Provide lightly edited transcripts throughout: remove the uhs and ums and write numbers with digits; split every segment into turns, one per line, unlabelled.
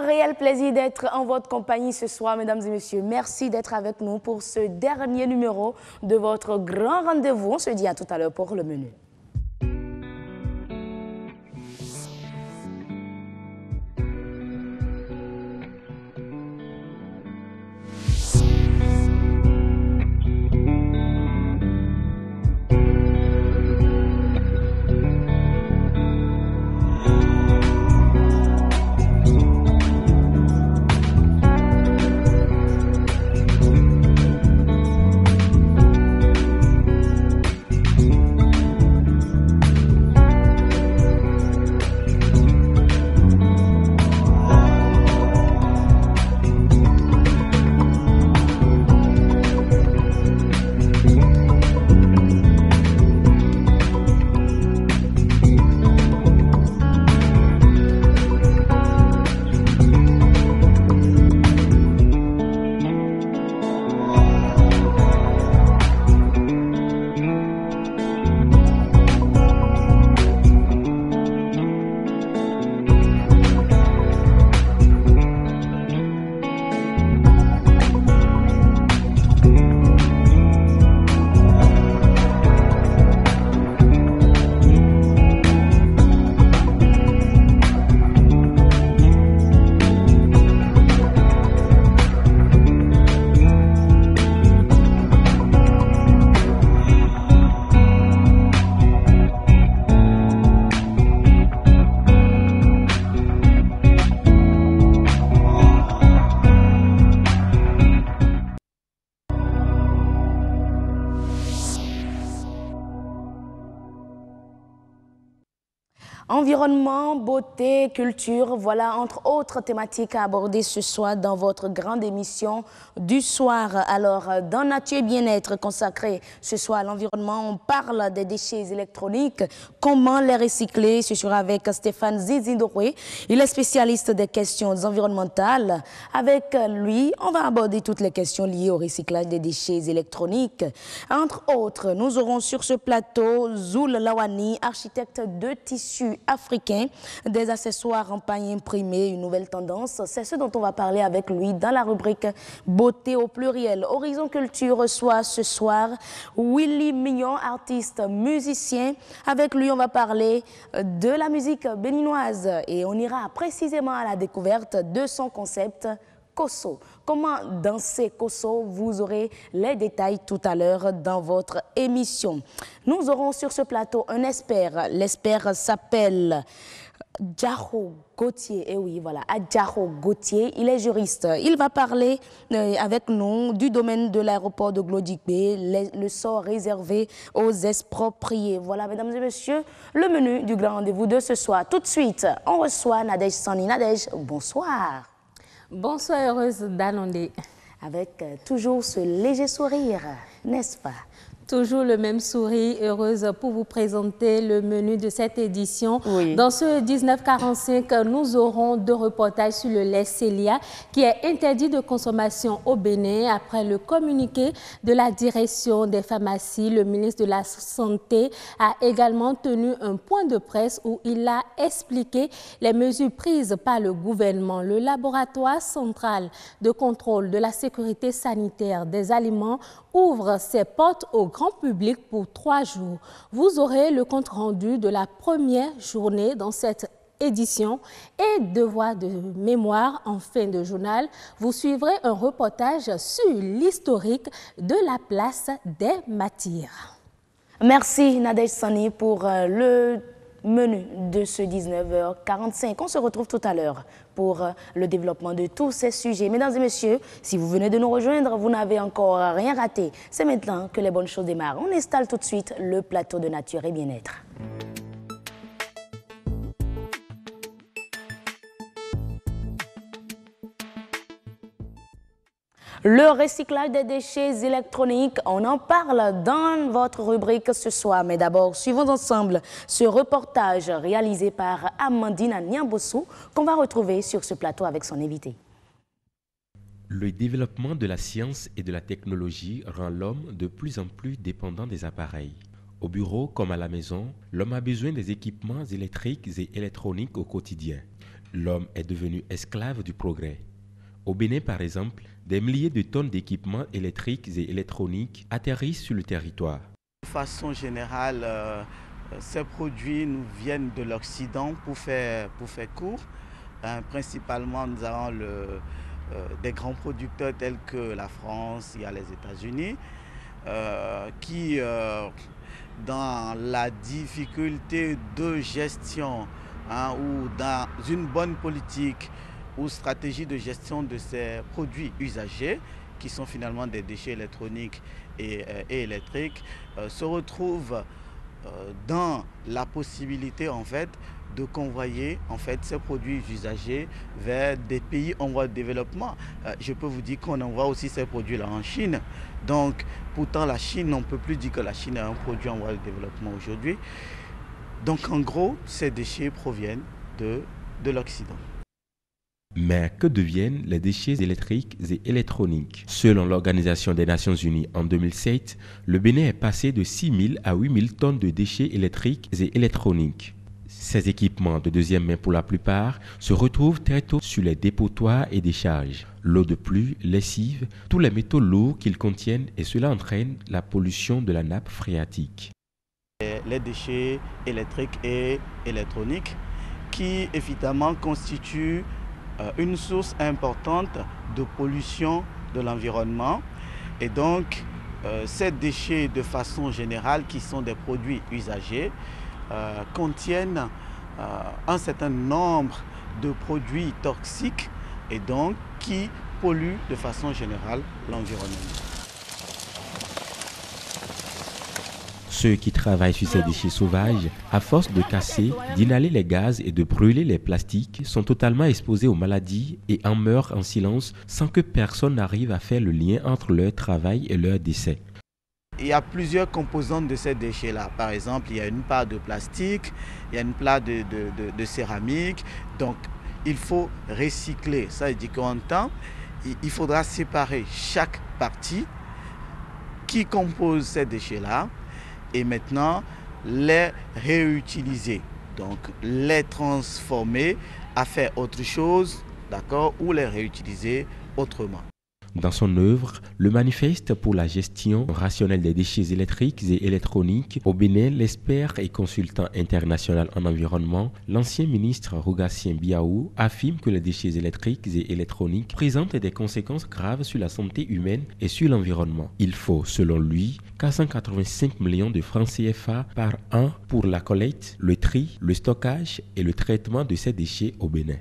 réel plaisir d'être en votre compagnie ce soir, mesdames et messieurs. Merci d'être avec nous pour ce dernier numéro de votre grand rendez-vous. On se dit à tout à l'heure pour le menu. Environnement, beauté, culture, voilà entre autres thématiques à aborder ce soir dans votre grande émission du soir. Alors, dans Nature et Bien-être consacré ce soir à l'environnement, on parle des déchets électroniques, comment les recycler. Ce sera avec Stéphane Zizindoré. Il est spécialiste des questions environnementales. Avec lui, on va aborder toutes les questions liées au recyclage des déchets électroniques. Entre autres, nous aurons sur ce plateau Zoul Lawani, architecte de tissus africain, des accessoires en paille imprimé, une nouvelle tendance. C'est ce dont on va parler avec lui dans la rubrique Beauté au pluriel. Horizon Culture reçoit ce soir Willy Mignon, artiste musicien. Avec lui, on va parler de la musique béninoise et on ira précisément à la découverte de son concept Kosso. Comment danser Kosso? Vous aurez les détails tout à l'heure dans votre émission. Nous aurons sur ce plateau un expert. L'expert s'appelle Adjaro Gauthier. Et oui, voilà, Adjaro Gauthier. Il est juriste. Il va parler avec nous du domaine de l'aéroport de Glodjikbé, le sort réservé aux expropriés. Voilà, mesdames et messieurs, le menu du grand rendez-vous de ce soir. Tout de suite, on reçoit Nadège Sani. Nadège, bonsoir.
Bonsoir, heureuse d'Anondé.
Avec toujours ce léger sourire, n'est-ce pas?
Toujours le même sourire, heureuse pour vous présenter le menu de cette édition.
Oui.
Dans ce 1945, nous aurons deux reportages sur le lait Célia qui est interdit de consommation au Bénin. Après le communiqué de la direction des pharmacies, le ministre de la Santé a également tenu un point de presse où il a expliqué les mesures prises par le gouvernement. Le laboratoire central de contrôle de la sécurité sanitaire des aliments ouvre ses portes au grand public pour 3 jours. Vous aurez le compte-rendu de la première journée dans cette édition et devoir de mémoire en fin de journal. Vous suivrez un reportage sur l'historique de la place des Martyrs.
Merci Nadège Sani pour le menu de ce 19h45. On se retrouve tout à l'heure pour le développement de tous ces sujets. Mesdames et messieurs, si vous venez de nous rejoindre, vous n'avez encore rien raté. C'est maintenant que les bonnes choses démarrent. On installe tout de suite le plateau de Nature et Bien-être. Le recyclage des déchets électroniques, on en parle dans votre rubrique ce soir. Mais d'abord, suivons ensemble ce reportage réalisé par Amandine Niambossou qu'on va retrouver sur ce plateau avec son invité.
Le développement de la science et de la technologie rend l'homme de plus en plus dépendant des appareils. Au bureau comme à la maison, l'homme a besoin des équipements électriques et électroniques au quotidien. L'homme est devenu esclave du progrès. Au Bénin, par exemple, des milliers de tonnes d'équipements électriques et électroniques atterrissent sur le territoire.
De façon générale, ces produits nous viennent de l'Occident pour faire court. Principalement, nous avons des grands producteurs tels que la France, il y a les États-Unis, qui, dans la difficulté de gestion ou dans une bonne politique ou stratégie de gestion de ces produits usagés, qui sont finalement des déchets électroniques et électriques, se retrouvent dans la possibilité en fait de convoyer en fait ces produits usagés vers des pays en voie de développement. Je peux vous dire qu'on envoie aussi ces produits-là en Chine. Donc pourtant la Chine, on ne peut plus dire que la Chine est un produit en voie de développement aujourd'hui. Donc en gros, ces déchets proviennent de l'Occident.
Mais que deviennent les déchets électriques et électroniques? Selon l'Organisation des Nations Unies, en 2007, le Bénin est passé de 6 000 à 8 000 tonnes de déchets électriques et électroniques. Ces équipements de deuxième main pour la plupart se retrouvent très tôt sur les dépotoirs et décharges. L'eau de pluie, lessive, tous les métaux lourds qu'ils contiennent et cela entraîne la pollution de la nappe phréatique.
Les déchets électriques et électroniques qui évidemment constituent une source importante de pollution de l'environnement. Et donc, ces déchets, de façon générale, qui sont des produits usagés, contiennent un certain nombre de produits toxiques et donc qui polluent de façon générale l'environnement.
Ceux qui travaillent sur ces déchets sauvages, à force de casser, d'inhaler les gaz et de brûler les plastiques, sont totalement exposés aux maladies et en meurent en silence sans que personne n'arrive à faire le lien entre leur travail et leur décès.
Il y a plusieurs composantes de ces déchets-là. Par exemple, il y a une part de plastique, il y a une part de céramique. Donc, il faut recycler. Ça veut dire qu'en temps, il faudra séparer chaque partie qui compose ces déchets-là et maintenant les réutiliser. Donc, les transformer à faire autre chose, d'accord, ou les réutiliser autrement.
Dans son œuvre, le manifeste pour la gestion rationnelle des déchets électriques et électroniques au Bénin, l'expert et consultant international en environnement, l'ancien ministre Rogatien Biaou, affirme que les déchets électriques et électroniques présentent des conséquences graves sur la santé humaine et sur l'environnement. Il faut, selon lui, 485 millions de francs CFA par an pour la collecte, le tri, le stockage et le traitement de ces déchets au Bénin.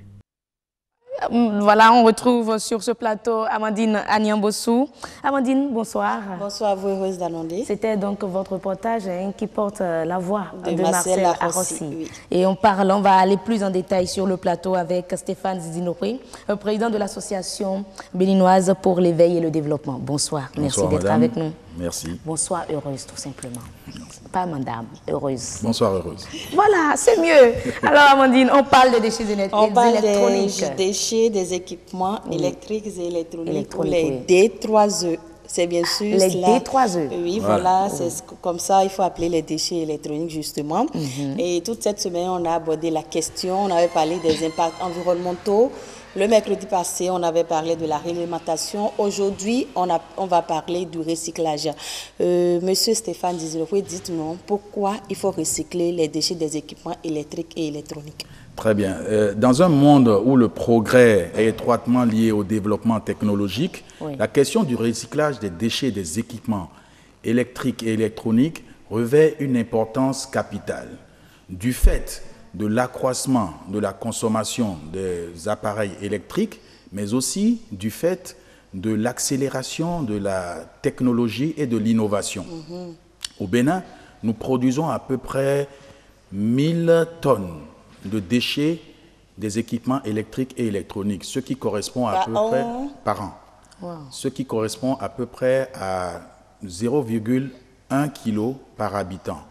Voilà, on retrouve sur ce plateau Amandine Agnan-Bossou. Amandine, bonsoir.
Bonsoir à vous, heureuse d'Anondé.
C'était donc votre reportage qui porte la voix de
Marcel
Arrossi.
Oui.
Et on va aller plus en détail sur le plateau avec Stéphane Zidinopé, président de l'association béninoise pour l'éveil et le développement. Bonsoir, merci d'être avec nous.
Merci.
Bonsoir, heureuse, tout simplement. Pas madame, heureuse.
Bonsoir, heureuse.
Voilà, c'est mieux. Alors, Amandine, on parle des déchets électroniques.
On parle des déchets, des équipements électriques et électroniques, ou les D3E. C'est bien sûr
les D3E.
Oui, voilà, c'est comme ça, il faut appeler les déchets électroniques, justement. Et toute cette semaine, on a abordé la question, on avait parlé des impacts environnementaux. Le mercredi passé, on avait parlé de la réglementation. Aujourd'hui, on va parler du recyclage. Monsieur Stéphane Zidinopé, dites-nous pourquoi il faut recycler les déchets des équipements électriques et électroniques.
Très bien. Dans un monde où le progrès est étroitement lié au développement technologique, la question du recyclage des déchets des équipements électriques et électroniques revêt une importance capitale. Du fait de l'accroissement de la consommation des appareils électriques, mais aussi du fait de l'accélération de la technologie et de l'innovation. Au Bénin, nous produisons à peu près 1000 tonnes de déchets des équipements électriques et électroniques, ce qui correspond à peu près par an. Ce qui correspond à peu près à 0,1 kg par habitant.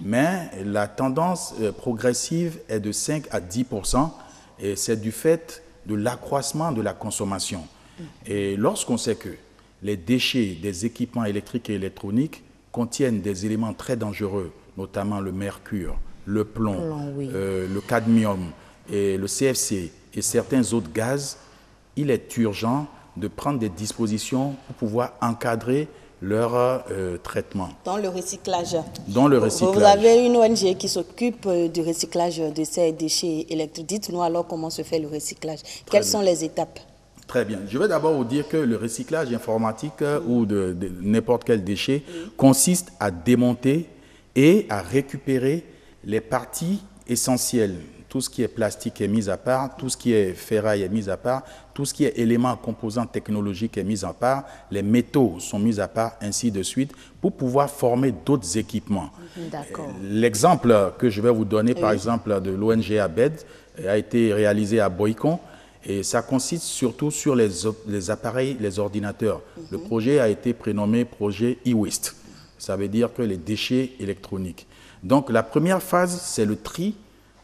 Mais la tendance progressive est de 5 à 10% et c'est du fait de l'accroissement de la consommation. Et lorsqu'on sait que les déchets des équipements électriques et électroniques contiennent des éléments très dangereux, notamment le mercure, le plomb, le cadmium, et le CFC et certains autres gaz, il est urgent de prendre des dispositions pour pouvoir encadrer leur traitement.
Dans le recyclage.
Dans le recyclage.
Vous avez une ONG qui s'occupe du recyclage de ces déchets électriques. Dites-nous alors comment se fait le recyclage. Quelles sont les étapes?
Très bien. Je vais d'abord vous dire que le recyclage informatique ou de n'importe quel déchet consiste à démonter et à récupérer les parties essentielles. Tout ce qui est plastique est mis à part, tout ce qui est ferraille est mis à part, tout ce qui est éléments composants technologiques est mis à part, les métaux sont mis à part, ainsi de suite, pour pouvoir former d'autres équipements. L'exemple que je vais vous donner, par exemple, de l'ONG ABED, a été réalisé à Boycon, et ça consiste surtout sur les appareils, les ordinateurs. Le projet a été prénommé projet e-waste. Ça veut dire que les déchets électroniques. Donc la première phase, c'est le tri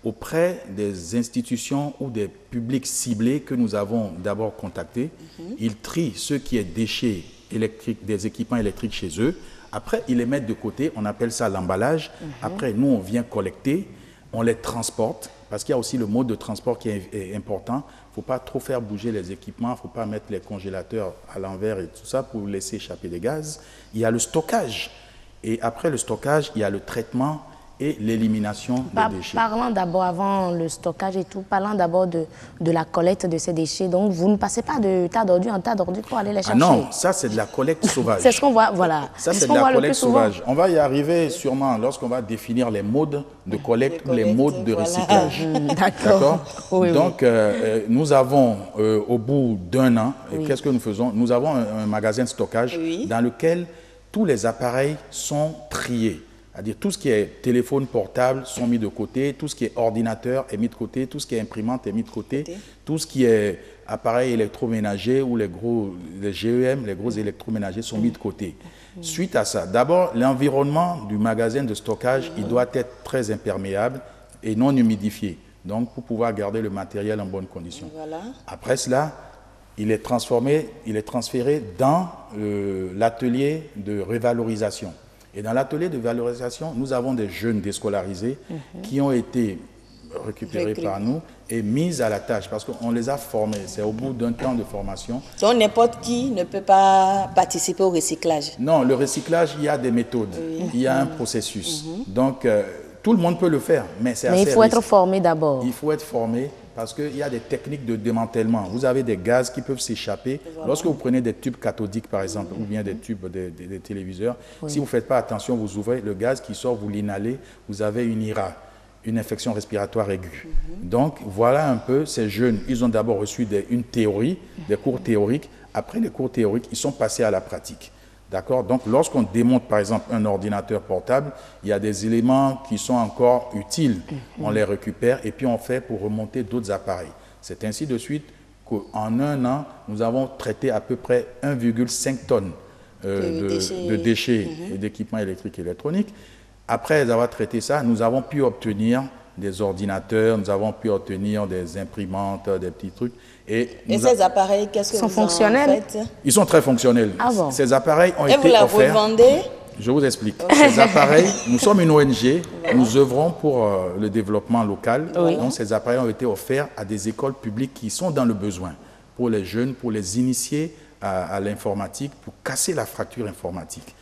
auprès des institutions ou des publics ciblés que nous avons d'abord contactés. Ils trient ce qui est déchets électriques, des équipements électriques chez eux. Après, ils les mettent de côté, on appelle ça l'emballage. Après, nous, on vient collecter, on les transporte, parce qu'il y a aussi le mode de transport qui est important. Il ne faut pas trop faire bouger les équipements, il ne faut pas mettre les congélateurs à l'envers et tout ça pour laisser échapper les gaz. Il y a le stockage. Et après le stockage, il y a le traitement et l'élimination des déchets.
Parlons d'abord, avant le stockage et tout, parlons d'abord de la collecte de ces déchets. Donc, vous ne passez pas de tas d'ordures en tas d'ordures pour aller les chercher.
Ah non, ça c'est de la collecte sauvage.
C'est ce qu'on voit, voilà.
Ça c'est de la collecte sauvage. On va y arriver sûrement lorsqu'on va définir les modes de collecte ou les modes de recyclage.
D'accord. Oui,
donc, nous avons, au bout d'un an, qu'est-ce que nous faisons? Nous avons un magasin de stockage dans lequel tous les appareils sont triés. C'est-à-dire tout ce qui est téléphone portable sont mis de côté, tout ce qui est ordinateur est mis de côté, tout ce qui est imprimante est mis de côté, tout ce qui est appareil électroménager ou les GEM, les gros électroménagers sont mis de côté. Suite à ça, d'abord, l'environnement du magasin de stockage, il doit être très imperméable et non humidifié. Donc, pour pouvoir garder le matériel en bonne condition. Après cela, il est transféré dans l'atelier de revalorisation. Et dans l'atelier de valorisation, nous avons des jeunes déscolarisés qui ont été récupérés par nous et mis à la tâche parce qu'on les a formés. C'est au bout d'un temps de formation.
Donc n'importe qui ne peut pas participer au recyclage? Non,
le recyclage, il y a des méthodes, il y a un processus. Donc tout le monde peut le faire, mais c'est assez
il faut être formé d'abord.
Il faut être formé. Parce qu'il y a des techniques de démantèlement. Vous avez des gaz qui peuvent s'échapper. Lorsque vous prenez des tubes cathodiques, par exemple, ou bien des tubes des téléviseurs, si vous ne faites pas attention, vous ouvrez le gaz qui sort, vous l'inhalez, vous avez une IRA, une infection respiratoire aiguë. Donc, voilà un peu ces jeunes. Ils ont d'abord reçu une théorie, des cours théoriques. Après les cours théoriques, ils sont passés à la pratique. D'accord? Donc, lorsqu'on démonte, par exemple, un ordinateur portable, il y a des éléments qui sont encore utiles. On les récupère et puis on fait pour remonter d'autres appareils. C'est ainsi de suite qu'en un an, nous avons traité à peu près 1,5 tonnes de déchets et d'équipements électriques et électroniques. Après avoir traité ça, nous avons pu obtenir des ordinateurs, nous avons pu obtenir des imprimantes, des petits trucs. Et
ces appareils, qu'est-ce que
sont fonctionnels?
Ils sont très fonctionnels.
Ah bon?
Ces appareils ont été
offerts. Et vous la revendez?
Je vous explique. Ces appareils, nous sommes une ONG, nous œuvrons pour le développement local. Donc ces appareils ont été offerts à des écoles publiques qui sont dans le besoin, pour les jeunes, pour les initier à l'informatique, pour casser la fracture informatique.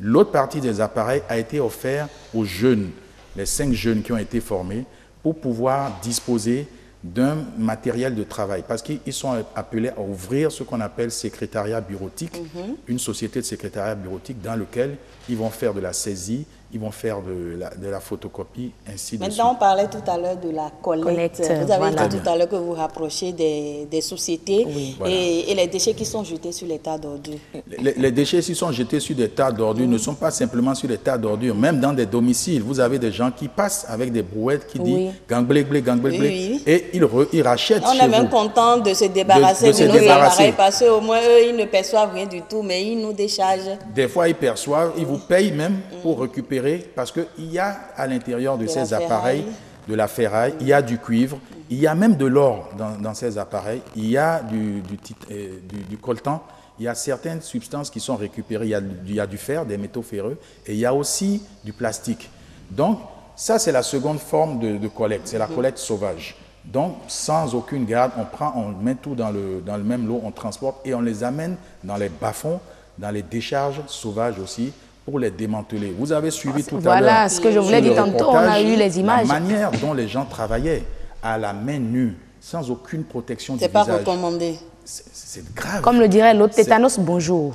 L'autre partie des appareils a été offerte aux jeunes, les 5 jeunes qui ont été formés, pour pouvoir disposer d'un matériel de travail, parce qu'ils sont appelés à ouvrir ce qu'on appelle secrétariat bureautique, une société de secrétariat bureautique dans lequel ils vont faire de la saisie, ils vont faire de la photocopie, ainsi de suite.
Maintenant, on parlait tout à l'heure de la collecte. Vous avez dit tout à l'heure que vous rapprochez des sociétés et les déchets qui sont jetés sur les tas d'ordures.
Les déchets qui sont jetés sur des tas d'ordures ne sont pas simplement sur des tas d'ordures. Même dans des domiciles, vous avez des gens qui passent avec des brouettes qui disent « gang blé blé, gang blé blé » et ils rachètent chez vous.
On est même content de se débarrasser de nos appareils parce qu'au moins, eux, ils ne perçoivent rien du tout, mais ils nous déchargent.
Des fois, ils perçoivent, ils vous payent même pour récupérer, parce qu'il y a à l'intérieur de ces appareils de la ferraille, il y a du cuivre, il y a même de l'or dans ces appareils, il y a du coltan, il y a certaines substances qui sont récupérées, il y a du fer, des métaux ferreux, et il y a aussi du plastique. Donc, ça, c'est la seconde forme de collecte, c'est la collecte sauvage. Donc, sans aucune garde, on met tout dans le même lot, on transporte et on les amène dans les bas-fonds, dans les décharges sauvages aussi, pour les démanteler. Vous avez suivi tout à l'heure.
Voilà ce que je voulais dire tantôt, on a eu les images.
La manière dont les gens travaillaient à la main nue, sans aucune protection du visage.
C'est pas recommandé.
C'est grave.
Comme le dirait l'autre, tétanos, bonjour.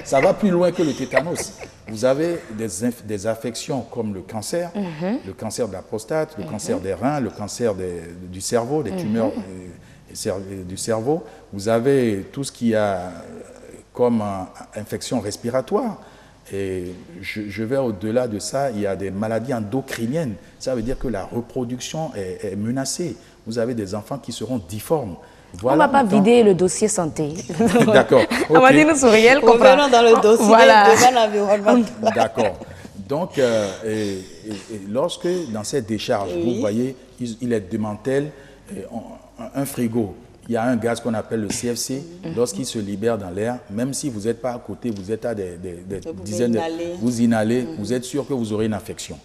Ça va plus loin que le tétanos. Vous avez des affections comme le cancer de la prostate, le cancer des reins, le cancer du cerveau, des tumeurs du cerveau. Vous avez tout ce qu'il y a comme infection respiratoire. Et je vais au-delà de ça, il y a des maladies endocriniennes. Ça veut dire que la reproduction est menacée. Vous avez des enfants qui seront difformes. Voilà,
on ne va pas vider le dossier santé.
D'accord.
On va dire Souriel.
Revenons dans le dossier de l'environnement.
D'accord. Donc, lorsque dans cette décharge, vous voyez, il est démantèle un frigo. Il y a un gaz qu'on appelle le CFC. Lorsqu'il se libère dans l'air, même si vous n'êtes pas à côté, vous êtes à des dizaines vous inhalez, vous êtes sûr que vous aurez une infection.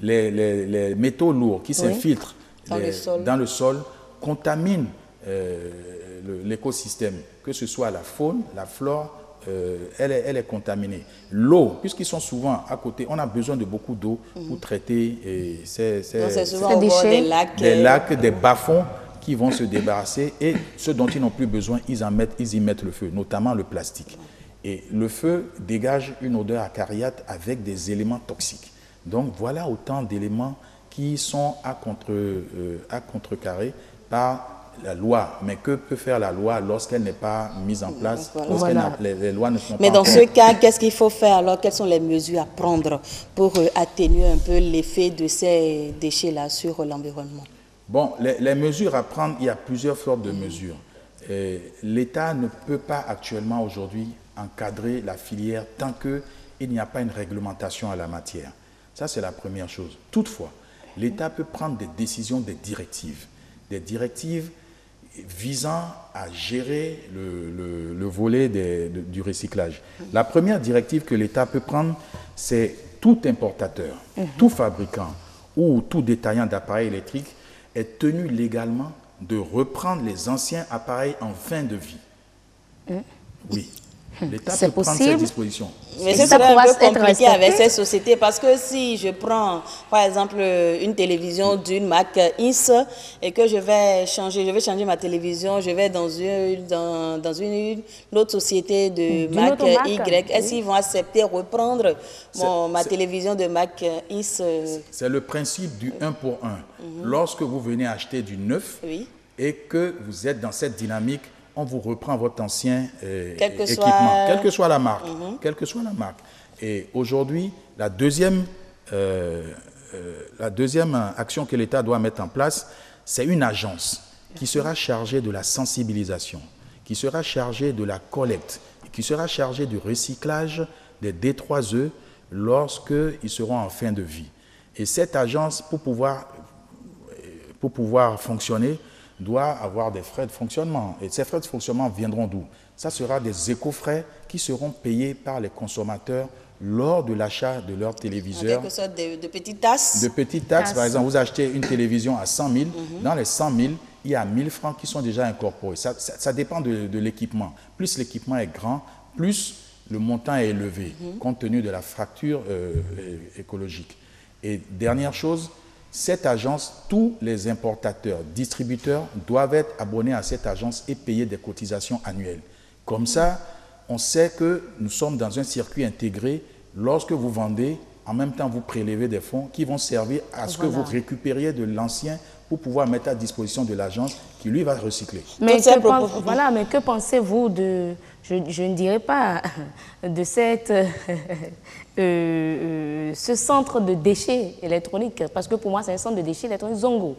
Les métaux lourds qui s'infiltrent dans le sol contaminent l'écosystème, que ce soit la faune, la flore, elle est contaminée. L'eau, puisqu'ils sont souvent à côté, on a besoin de beaucoup d'eau pour traiter ces
déchets.
Des lacs, des bas-fonds qui vont se débarrasser et ceux dont ils n'ont plus besoin, ils y mettent le feu, notamment le plastique. Et le feu dégage une odeur acariâtre avec des éléments toxiques. Donc voilà autant d'éléments qui sont à contrecarrer par la loi. Mais que peut faire la loi lorsqu'elle n'est pas mise en place, les lois ne sont
Mais
pas
dans ce cas, qu'est-ce qu'il faut faire alors? Quelles sont les mesures à prendre pour atténuer un peu l'effet de ces déchets-là sur l'environnement?
Bon, les mesures à prendre, il y a plusieurs sortes de mesures. L'État ne peut pas actuellement aujourd'hui encadrer la filière tant qu'il n'y a pas une réglementation à la matière. Ça, c'est la première chose. Toutefois, l'État peut prendre des décisions, des directives visant à gérer le volet du recyclage. La première directive que l'État peut prendre, c'est tout importateur, tout fabricant ou tout détaillant d'appareils électriques est tenu légalement de reprendre les anciens appareils en fin de vie. Oui. L'État peut prendre cette disposition.
Mais ça serait un peu compliqué avec ces sociétés parce que si je prends, par exemple, une télévision d'une marque X et que je vais changer ma télévision, je vais dans une autre société de marque Y, est-ce qu'ils vont accepter reprendre ma télévision de marque X?
C'est le principe du 1 pour 1. Lorsque vous venez acheter du neuf et que vous êtes dans cette dynamique, on vous reprend votre ancien équipement, quelle que soit la marque. Quelle que soit la marque. Et aujourd'hui, la deuxième action que l'État doit mettre en place, c'est une agence qui sera chargée de la sensibilisation, qui sera chargée de la collecte, qui sera chargée du recyclage des D3E lorsqu'ils seront en fin de vie. Et cette agence, pour pouvoir fonctionner, doit avoir des frais de fonctionnement. Et ces frais de fonctionnement viendront d'où? Ça sera des éco-frais qui seront payés par les consommateurs lors de l'achat de leur téléviseur.
En quelque sorte de petites tasses.
De petites taxes. Par exemple, vous achetez une télévision à 100 000. Dans les 100 000, il y a 1 000 francs qui sont déjà incorporés. Ça dépend de l'équipement. Plus l'équipement est grand, plus le montant est élevé, compte tenu de la fracture écologique. Et dernière chose, cette agence, tous les importateurs, distributeurs doivent être abonnés à cette agence et payer des cotisations annuelles. Comme ça, on sait que nous sommes dans un circuit intégré. Lorsque vous vendez, en même temps, vous prélevez des fonds qui vont servir à ce que vous récupériez de l'ancien pour pouvoir mettre à disposition de l'agence qui, lui, va recycler.
Mais que pensez-vous de, je ne dirais pas, de ce centre de déchets électroniques? Parce que pour moi, c'est un centre de déchets électroniques Zongo.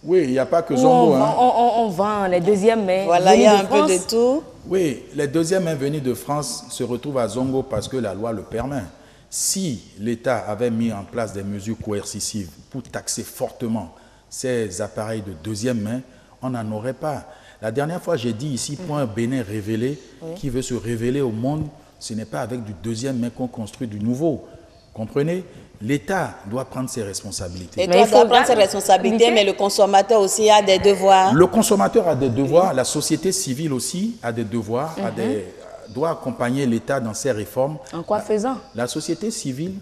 Oui, il n'y a pas que Zongo.
On vend les deuxièmes mains.
Voilà, il y a un peu de tout.
Oui, les deuxièmes mains venus de France se retrouvent à Zongo parce que la loi le permet. Si l'État avait mis en place des mesures coercitives pour taxer fortement ces appareils de deuxième main, on n'en aurait pas. La dernière fois, j'ai dit ici, pour un Bénin révélé, qui veut se révéler au monde, ce n'est pas avec du deuxième main qu'on construit du nouveau. Comprenez? L'État doit prendre ses responsabilités.
L'État doit prendre ses responsabilités, mais le consommateur aussi a des devoirs.
Le consommateur a des devoirs, la société civile aussi a des devoirs, doit accompagner l'État dans ses réformes.
En quoi faisant?
La société civile,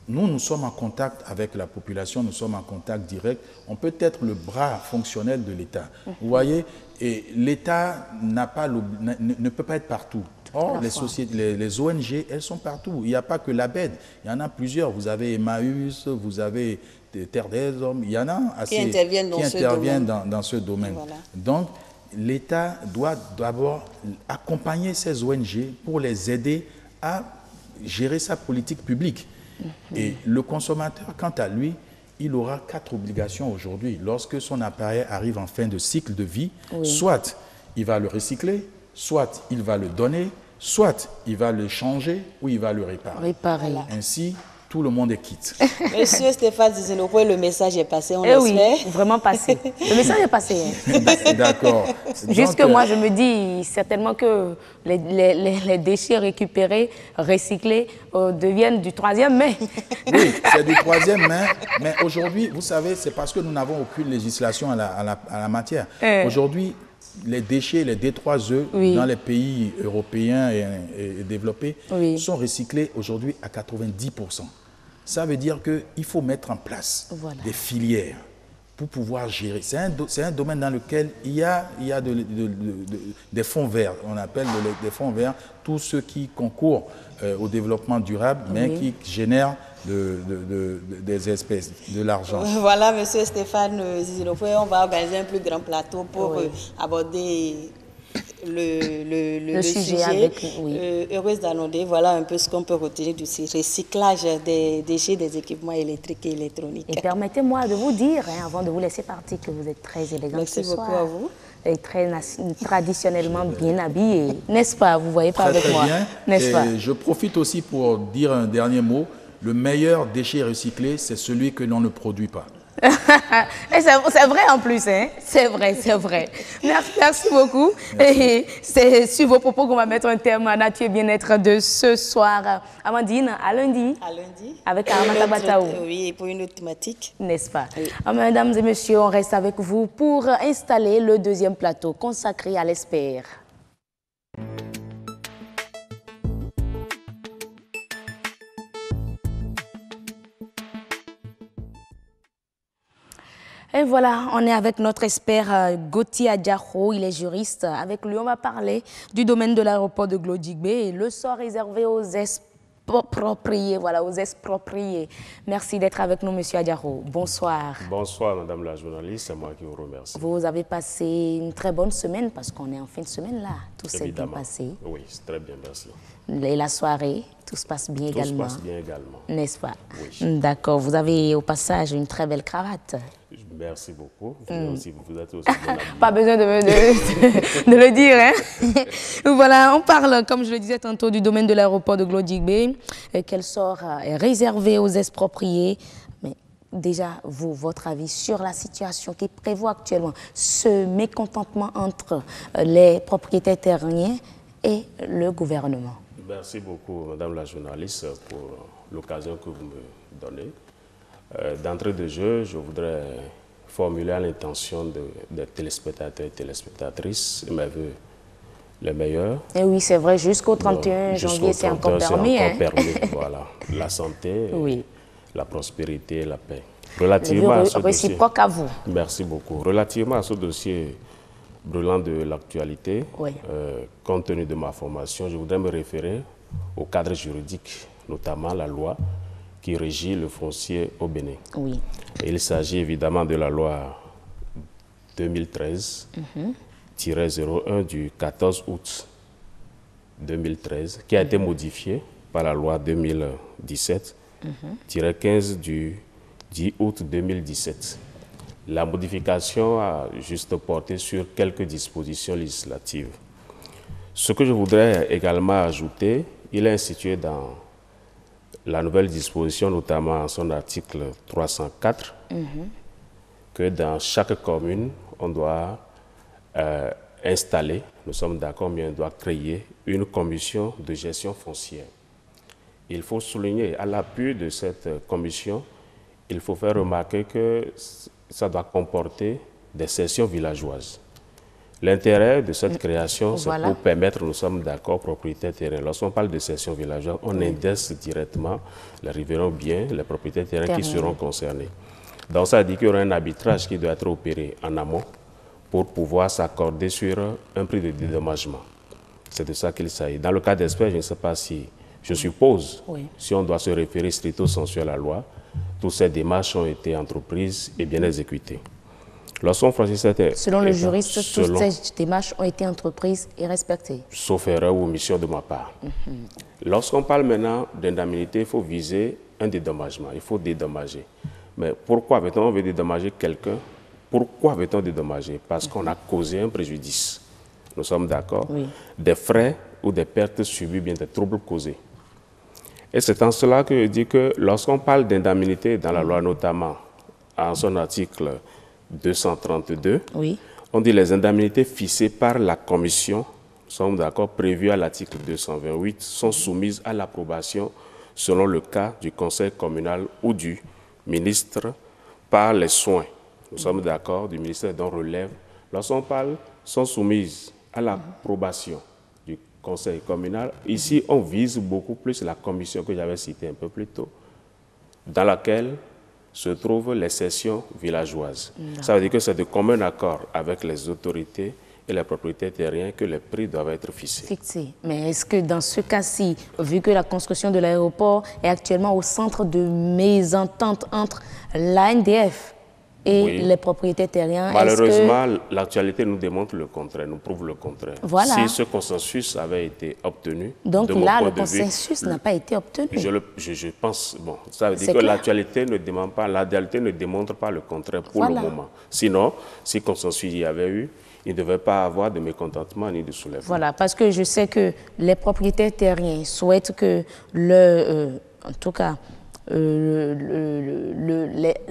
nous sommes en contact avec la population, nous sommes en contact direct. On peut être le bras fonctionnel de l'État. Vous voyez, et l'État ne peut pas être partout. Or, les ONG, elles sont partout. Il n'y a pas que l'ABED, il y en a plusieurs. Vous avez Emmaüs, vous avez Terre des Hommes, il y en a assez
qui interviennent
dans ce domaine. Voilà. Donc, l'État doit d'abord accompagner ces ONG pour les aider à gérer sa politique publique. Et le consommateur, quant à lui, il aura 4 obligations aujourd'hui. Lorsque son appareil arrive en fin de cycle de vie, soit il va le recycler, soit il va le donner, soit il va le changer ou il va le réparer.
Voilà.
Ainsi, tout le monde est quitte.
Monsieur Stéphane Zizenokwe, le message est passé, on
l'espère.
Oui,
vraiment passé. Le message est passé.
D'accord.
Jusque moi, je me dis certainement que les déchets récupérés, recyclés, deviennent du 3e mai.
Oui, c'est du 3e mai. Mais aujourd'hui, vous savez, c'est parce que nous n'avons aucune législation à la matière. Aujourd'hui, les déchets, les D3E dans les pays européens et développés sont recyclés aujourd'hui à 90%. Ça veut dire qu'il faut mettre en place des filières pour pouvoir gérer. C'est un domaine dans lequel il y a des fonds verts. On appelle des fonds verts tous ceux qui concourent au développement durable, mais qui génèrent des espèces, de l'argent.
Voilà, monsieur Stéphane Zizenokwe, on va organiser un plus grand plateau pour aborder le sujet. Avec, heureuse d'annoncer, voilà un peu ce qu'on peut retenir du recyclage des déchets des équipements électriques et électroniques.
Et permettez-moi de vous dire, avant de vous laisser partir, que vous êtes très élégante ce soir.
Merci beaucoup à vous.
Et très traditionnellement bien habillée, n'est-ce pas? Vous ne voyez pas avec moi, n'est-ce pas?
Je profite aussi pour dire un dernier mot. Le meilleur déchet recyclé, c'est celui que l'on ne produit pas.
C'est vrai en plus, hein? C'est vrai, c'est vrai. Merci beaucoup. Merci. Et c'est sur vos propos qu'on va mettre un terme à Nature et Bien-être de ce soir. Amandine, à lundi.
À lundi.
Avec Aramata Bataou.
Oui, pour une autre thématique.
N'est-ce pas?
Oui.
Mesdames et messieurs, on reste avec vous pour installer le deuxième plateau consacré à l'ESPER. Et voilà, on est avec notre expert Gauthier Adjaro, il est juriste. Avec lui, on va parler du domaine de l'aéroport de Glodjigbe et le sort réservé aux expropriés. Voilà, aux expropriés. Merci d'être avec nous, monsieur Adjaro. Bonsoir.
Bonsoir, madame la journaliste, c'est moi qui vous remercie.
Vous avez passé une très bonne semaine parce qu'on est en fin de semaine là. Tout s'est bien passé.
Oui, c'est très bien, merci.
Et la soirée, tout se passe bien également.
Tout se passe bien également.
N'est-ce pas?
Oui.
D'accord. Vous avez au passage une très belle cravate.
Merci beaucoup. Vous êtes aussi bien habillé.
Pas besoin de le dire. Hein? Voilà, on parle, comme je le disais tantôt, du domaine de l'aéroport de Glodjigbe. Quel sort est réservé aux expropriés? Mais déjà, votre avis sur la situation qui prévaut actuellement, ce mécontentement entre les propriétaires terriens et le gouvernement.
Merci beaucoup, madame la journaliste, pour l'occasion que vous me donnez. D'entrée de jeu, je voudrais formuler à l'intention des téléspectateurs et téléspectatrices mes voeux les meilleurs.
Et oui, c'est vrai, jusqu'au 31 janvier, c'est encore permis.
Voilà. La santé,
oui.
La prospérité et la paix. Relativement à ce
réciproque
dossier,
à vous.
Merci beaucoup. Relativement à ce dossier brûlant de l'actualité, compte tenu de ma formation, je voudrais me référer au cadre juridique, notamment la loi qui régit le foncier au Bénin.
Oui.
Et il s'agit évidemment de la loi 2013-01 du 14 août 2013, qui a été modifiée par la loi 2017-15 du 10 août 2017. La modification a juste porté sur quelques dispositions législatives. Ce que je voudrais également ajouter, il est institué dans la nouvelle disposition, notamment en son article 304, que dans chaque commune, on doit installer, nous sommes d'accord, mais on doit créer une commission de gestion foncière. il faut souligner, à l'appui de cette commission, il faut faire remarquer que ça doit comporter des sessions villageoises. L'intérêt de cette création, c'est pour permettre, nous sommes d'accord, propriétaires terriens. Lorsqu'on parle de sessions villageoises, on indexe directement les riverains biens, les propriétaires terriens qui seront concernés. Donc ça dit qu'il y aura un arbitrage qui doit être opéré en amont pour pouvoir s'accorder sur un prix de dédommagement. C'est de ça qu'il s'agit. Dans le cas d'espèce, je ne sais pas si, je suppose, si on doit se référer stricto sensu à la loi, toutes ces démarches ont été entreprises et bien exécutées. Lorsqu'on franchit cette
selon le juriste, toutes ces démarches ont été entreprises et respectées.
Sauf erreur ou omission de ma part. Lorsqu'on parle maintenant d'indemnité, il faut viser un dédommagement, il faut dédommager. Mais pourquoi veut-on dédommager quelqu'un? Pourquoi veut-on dédommager? Parce qu'on a causé un préjudice. Nous sommes d'accord? Des frais ou des pertes subies, bien des troubles causés. Et c'est en cela que je dis que lorsqu'on parle d'indemnité dans la loi, notamment en son article 232, on dit les indemnités fixées par la commission, nous sommes d'accord, prévues à l'article 228, sont soumises à l'approbation selon le cas du conseil communal ou du ministre par les soins. Nous sommes d'accord, du ministère dont relève. Lorsqu'on parle, sont soumises à l'approbation du conseil communal. Ici, on vise beaucoup plus la commission que j'avais citée un peu plus tôt, dans laquelle se trouvent les sessions villageoises. Ça veut dire que c'est de commun accord avec les autorités et les propriétaires terriens que les prix doivent être fixés.
Mais est-ce que dans ce cas-ci, vu que la construction de l'aéroport est actuellement au centre de mésentente entre l'ANDF et les propriétaires terriens,
malheureusement, l'actualité nous démontre le contraire, nous prouve le contraire. Si ce consensus avait été obtenu,
donc là, le consensus n'a pas été obtenu.
Je pense, bon, ça veut dire que l'actualité ne demande pas, l'idéalité ne démontre pas le contraire pour le moment. Sinon, si consensus y avait eu, il ne devait pas avoir de mécontentement ni de soulèvement.
Voilà, parce que je sais que les propriétaires terriens souhaitent que en tout cas,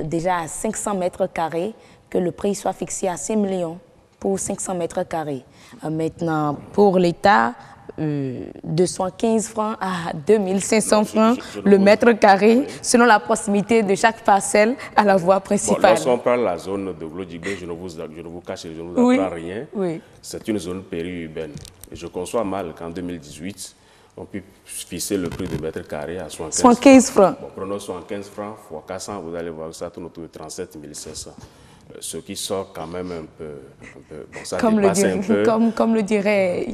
déjà à 500 mètres carrés, que le prix soit fixé à 5 millions pour 500 mètres carrés. Maintenant, pour l'État, 215 francs à 2500 francs le mètre carré, selon la proximité de chaque parcelle à la voie principale.
Lorsqu'on parle de la zone de Glodjigbe, je ne vous cache, je ne vous apprends rien. C'est une zone périurbaine. Et je conçois mal qu'en 2018, on peut fixer le prix de mètre carré à
75 francs.
Bon, prenons 75 francs fois 400, vous allez voir que ça tourne autour de 37 500. Ce qui sort quand même un peu bon, ça
comme, le dirait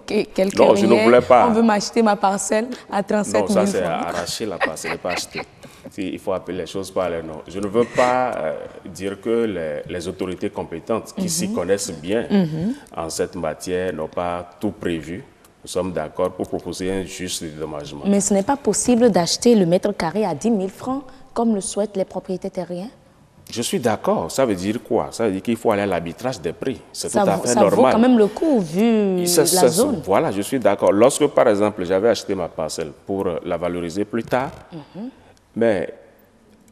quelqu'un.
Non, je ne voulais pas.
On veut m'acheter ma parcelle à 37 000 francs.
Non, ça c'est arracher la parcelle, pas acheter. Il faut appeler les choses par les noms. Je ne veux pas dire que les autorités compétentes qui s'y connaissent bien en cette matière n'ont pas tout prévu. Nous sommes d'accord pour proposer un juste dédommagement.
Mais ce n'est pas possible d'acheter le mètre carré à 10 000 francs comme le souhaitent les propriétaires terriens?
Je suis d'accord. Ça veut dire quoi? Ça veut dire qu'il faut aller à l'arbitrage des prix. C'est tout à fait normal.
Ça vaut quand même le coup vu la zone.
Voilà, je suis d'accord. Lorsque, par exemple, j'avais acheté ma parcelle pour la valoriser plus tard, mais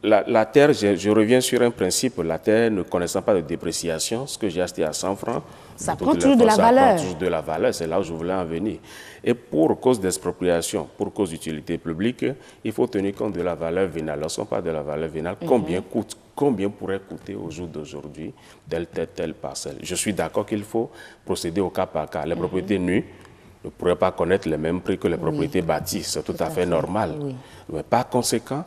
la terre, je reviens sur un principe, la terre ne connaissant pas de dépréciation, ce que j'ai acheté à 100 francs,
ça prend toujours de la valeur.
Ça prend toujours de la valeur, c'est là où je voulais en venir. Et pour cause d'expropriation, pour cause d'utilité publique, il faut tenir compte de la valeur vénale. Lorsqu'on parle de la valeur vénale, combien pourrait coûter au jour d'aujourd'hui telle parcelle? Je suis d'accord qu'il faut procéder au cas par cas. Les propriétés nues ne pourraient pas connaître les mêmes prix que les propriétés bâties, c'est tout à fait normal. Mais par conséquent,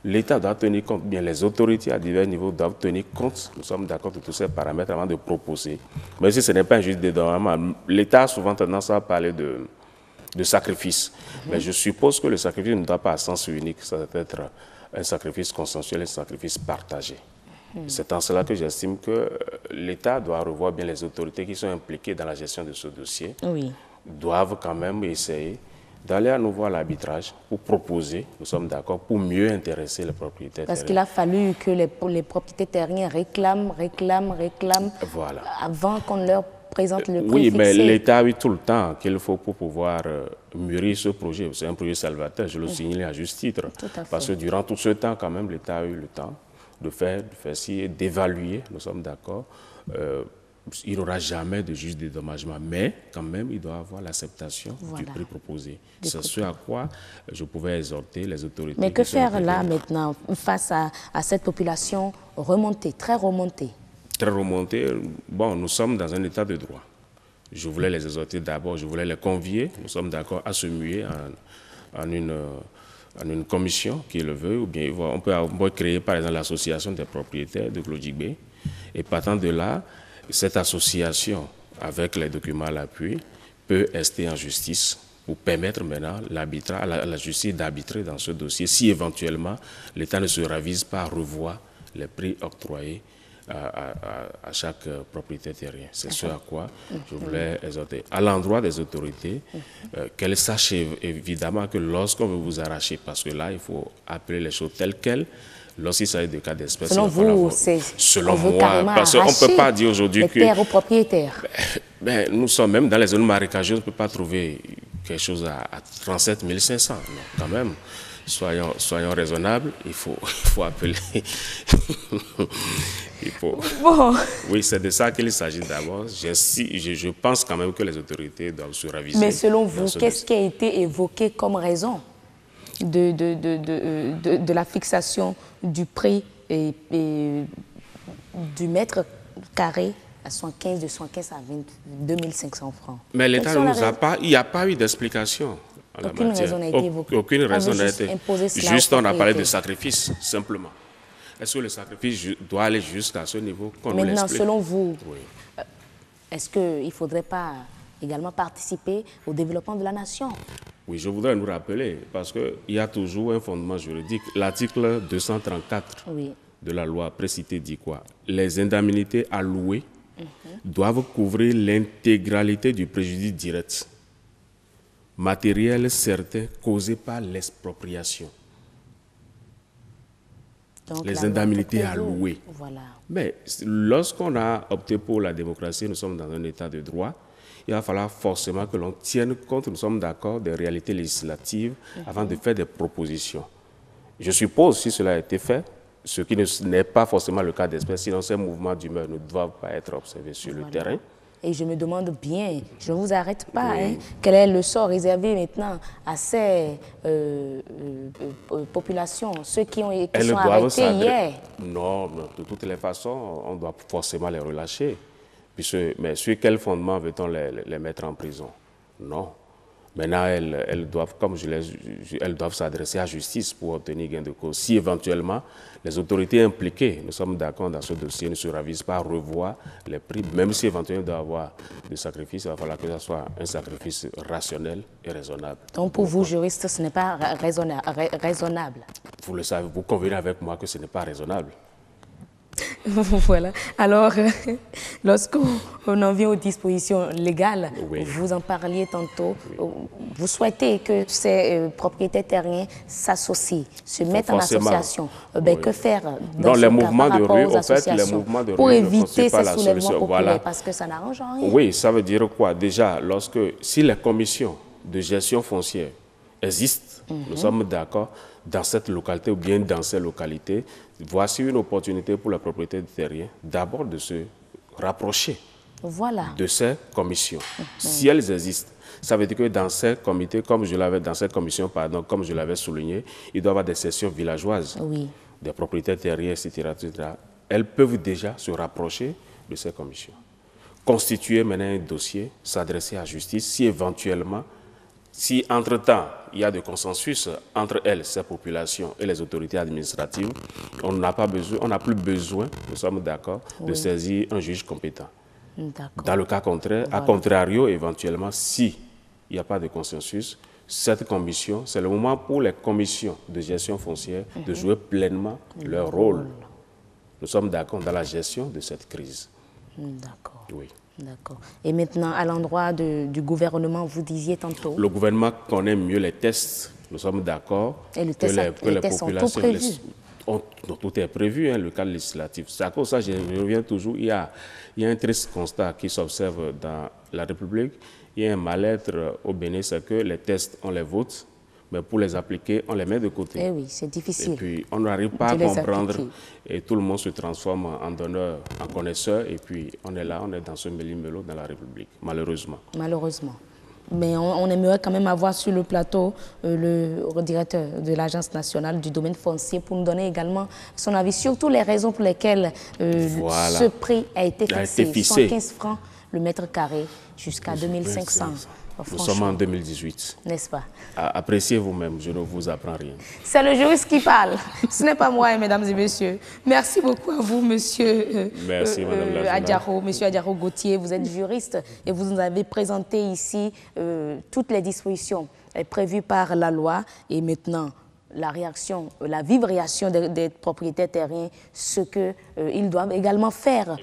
l'État doit tenir compte, bien les autorités à divers niveaux doivent tenir compte, nous sommes d'accord de tous ces paramètres avant de proposer. Mais si ce n'est pas un juste dédommagement, l'État a souvent tendance à parler de sacrifice. Mais je suppose que le sacrifice ne doit pas à sens unique, ça doit être un sacrifice consensuel, un sacrifice partagé. C'est en cela que j'estime que l'État doit revoir bien les autorités qui sont impliquées dans la gestion de ce dossier, doivent quand même essayer d'aller à nouveau à l'arbitrage pour proposer, nous sommes d'accord, pour mieux intéresser les propriétaires terriens.
Parce qu'il a fallu que les propriétaires terriens réclament avant qu'on leur présente le prix fixé.
Mais l'État a eu tout le temps qu'il faut pour pouvoir mûrir ce projet. C'est un projet salvateur, je le signale à juste titre. Parce que durant tout ce temps, quand même, l'État a eu le temps de faire ci et d'évaluer, nous sommes d'accord, il n'aura jamais de juge de dédommagement, mais quand même, il doit avoir l'acceptation du prix proposé. C'est ce à quoi je pouvais exhorter les autorités.
Mais que faire là maintenant face à cette population remontée, très remontée?
Très remontée. Bon, nous sommes dans un état de droit. Je voulais les exhorter d'abord, je voulais les convier. Nous sommes d'accord à se muer en une commission qui le veut, ou bien on peut créer par exemple l'association des propriétaires de Glodjigbe. Et partant de là, cette association, avec les documents à l'appui, peut rester en justice pour permettre maintenant à la justice d'arbitrer dans ce dossier si éventuellement l'État ne se ravise pas à revoir les prix octroyés à chaque propriétaire terrien. C'est ce à quoi je voulais exhorter. À l'endroit des autorités, qu'elles sachent évidemment que lorsqu'on veut vous arracher, parce que là, il faut appeler les choses telles quelles, lorsqu'il s'agit de cas d'espèce,
selon vous,
selon moi, parce qu'on ne peut pas dire aujourd'hui que...
les terres aux propriétaires.
Nous sommes même dans les zones marécageuses, on ne peut pas trouver quelque chose à 37 500. Non, quand même. Soyons raisonnables, il faut appeler.
Bon.
Oui, c'est de ça qu'il s'agit d'abord. Je pense quand même que les autorités doivent se raviser.
Mais selon vous, qu'est-ce qui a été évoqué comme raison de la fixation du prix et du mètre carré à 75, de 75 à 22 500 francs?
Mais l'État ne nous a pas... Il n'y a pas eu d'explication.
Aucune raison n'a été évoquée.
Aucune raison n'a été. Juste, on a parlé de sacrifice, simplement. Est-ce que le sacrifice doit aller jusqu'à ce niveau qu'on nous l'explique?
Maintenant, selon vous, est-ce qu'il ne faudrait pas également participer au développement de la nation?
Oui, je voudrais nous rappeler, parce qu'il y a toujours un fondement juridique. L'article 234 de la loi précitée dit quoi? Les indemnités allouées doivent couvrir l'intégralité du préjudice direct matériel certain causé par l'expropriation. Les indemnités allouées.
Voilà.
Mais lorsqu'on a opté pour la démocratie, nous sommes dans un état de droit, il va falloir forcément que l'on tienne compte, nous sommes d'accord, des réalités législatives avant de faire des propositions. Je suppose, si cela a été fait, ce qui n'est pas forcément le cas d'espèce, sinon ces mouvements d'humeur ne doivent pas être observés sur le terrain.
Et je me demande bien, je ne vous arrête pas, quel est le sort réservé maintenant à ces populations, ceux qui sont arrêtés hier?
Non, de toutes les façons, on doit forcément les relâcher. Mais sur quel fondement veut-on les mettre en prison? Non. Maintenant, elles doivent s'adresser à la justice pour obtenir gain de cause. Si éventuellement, les autorités impliquées, nous sommes d'accord dans ce dossier, ne se ravisent pas à revoir les prix, même si éventuellement il doit y avoir des sacrifices, il va falloir que ce soit un sacrifice rationnel et raisonnable.
Donc pour vous, juristes, ce n'est pas raisonnable?
Vous le savez, vous convenez avec moi que ce n'est pas raisonnable.
Voilà. Alors, lorsqu'on en vient aux dispositions légales, vous en parliez tantôt, vous souhaitez que ces propriétaires terriens s'associent, se mettent en association. Que faire dans
les mouvements de rue, en fait, les mouvements de rue
pour éviter ces soulèvements populaires,
voilà.
Parce que ça n'arrange rien.
Oui, ça veut dire quoi? Déjà, si les commissions de gestion foncière existent, nous sommes d'accord, dans cette localité ou bien dans ces localités, voici une opportunité pour la propriété terrienne d'abord de se rapprocher de ces commissions. Si elles existent, ça veut dire que dans ces comités, comme je l'avais souligné, il doit y avoir des sessions villageoises, des propriétaires terriens, etc., etc. Elles peuvent déjà se rapprocher de ces commissions. Constituer maintenant un dossier, s'adresser à la justice, si éventuellement, si entre-temps, il y a de consensus entre elles, ces populations et les autorités administratives, on n'a plus besoin, nous sommes d'accord, de saisir un juge compétent. Dans le cas contraire, à contrario, éventuellement, s'il n'y a pas de consensus, cette commission, c'est le moment pour les commissions de gestion foncière de jouer pleinement leur rôle. Nous sommes d'accord dans la gestion de cette crise.
D'accord.
Oui.
D'accord. Et maintenant, à l'endroit du gouvernement, vous disiez tantôt...
Le gouvernement connaît mieux les tests. Nous sommes d'accord
que les tests sont tout prévus.
Tout est prévu, le cadre législatif. C'est à cause de ça, je reviens toujours, il y a un triste constat qui s'observe dans la République. Il y a un mal-être au Bénin, c'est que les tests, on les vote, mais pour les appliquer, on les met de côté.
Eh oui, c'est difficile.
Et puis, on n'arrive pas à comprendre et tout le monde se transforme en donneur, en connaisseur, et puis on est là, on est dans ce méli-mélo dans la République, malheureusement.
Malheureusement. Mais on aimerait quand même avoir sur le plateau le directeur de l'Agence nationale du domaine foncier pour nous donner également son avis, surtout les raisons pour lesquelles ce prix a été fixé. 115 francs le mètre carré jusqu'à 2500.
Nous sommes en 2018.
N'est-ce pas?
Appréciez vous-même, je ne vous apprends rien.
C'est le juriste qui parle. Ce n'est pas moi, mesdames et messieurs. Merci beaucoup à vous, monsieur Adjaro, monsieur Adjaro Gauthier. Vous êtes juriste et vous nous avez présenté ici toutes les dispositions prévues par la loi et maintenant la réaction, la vive réaction des propriétaires terriens, ce qu'ils doivent également faire.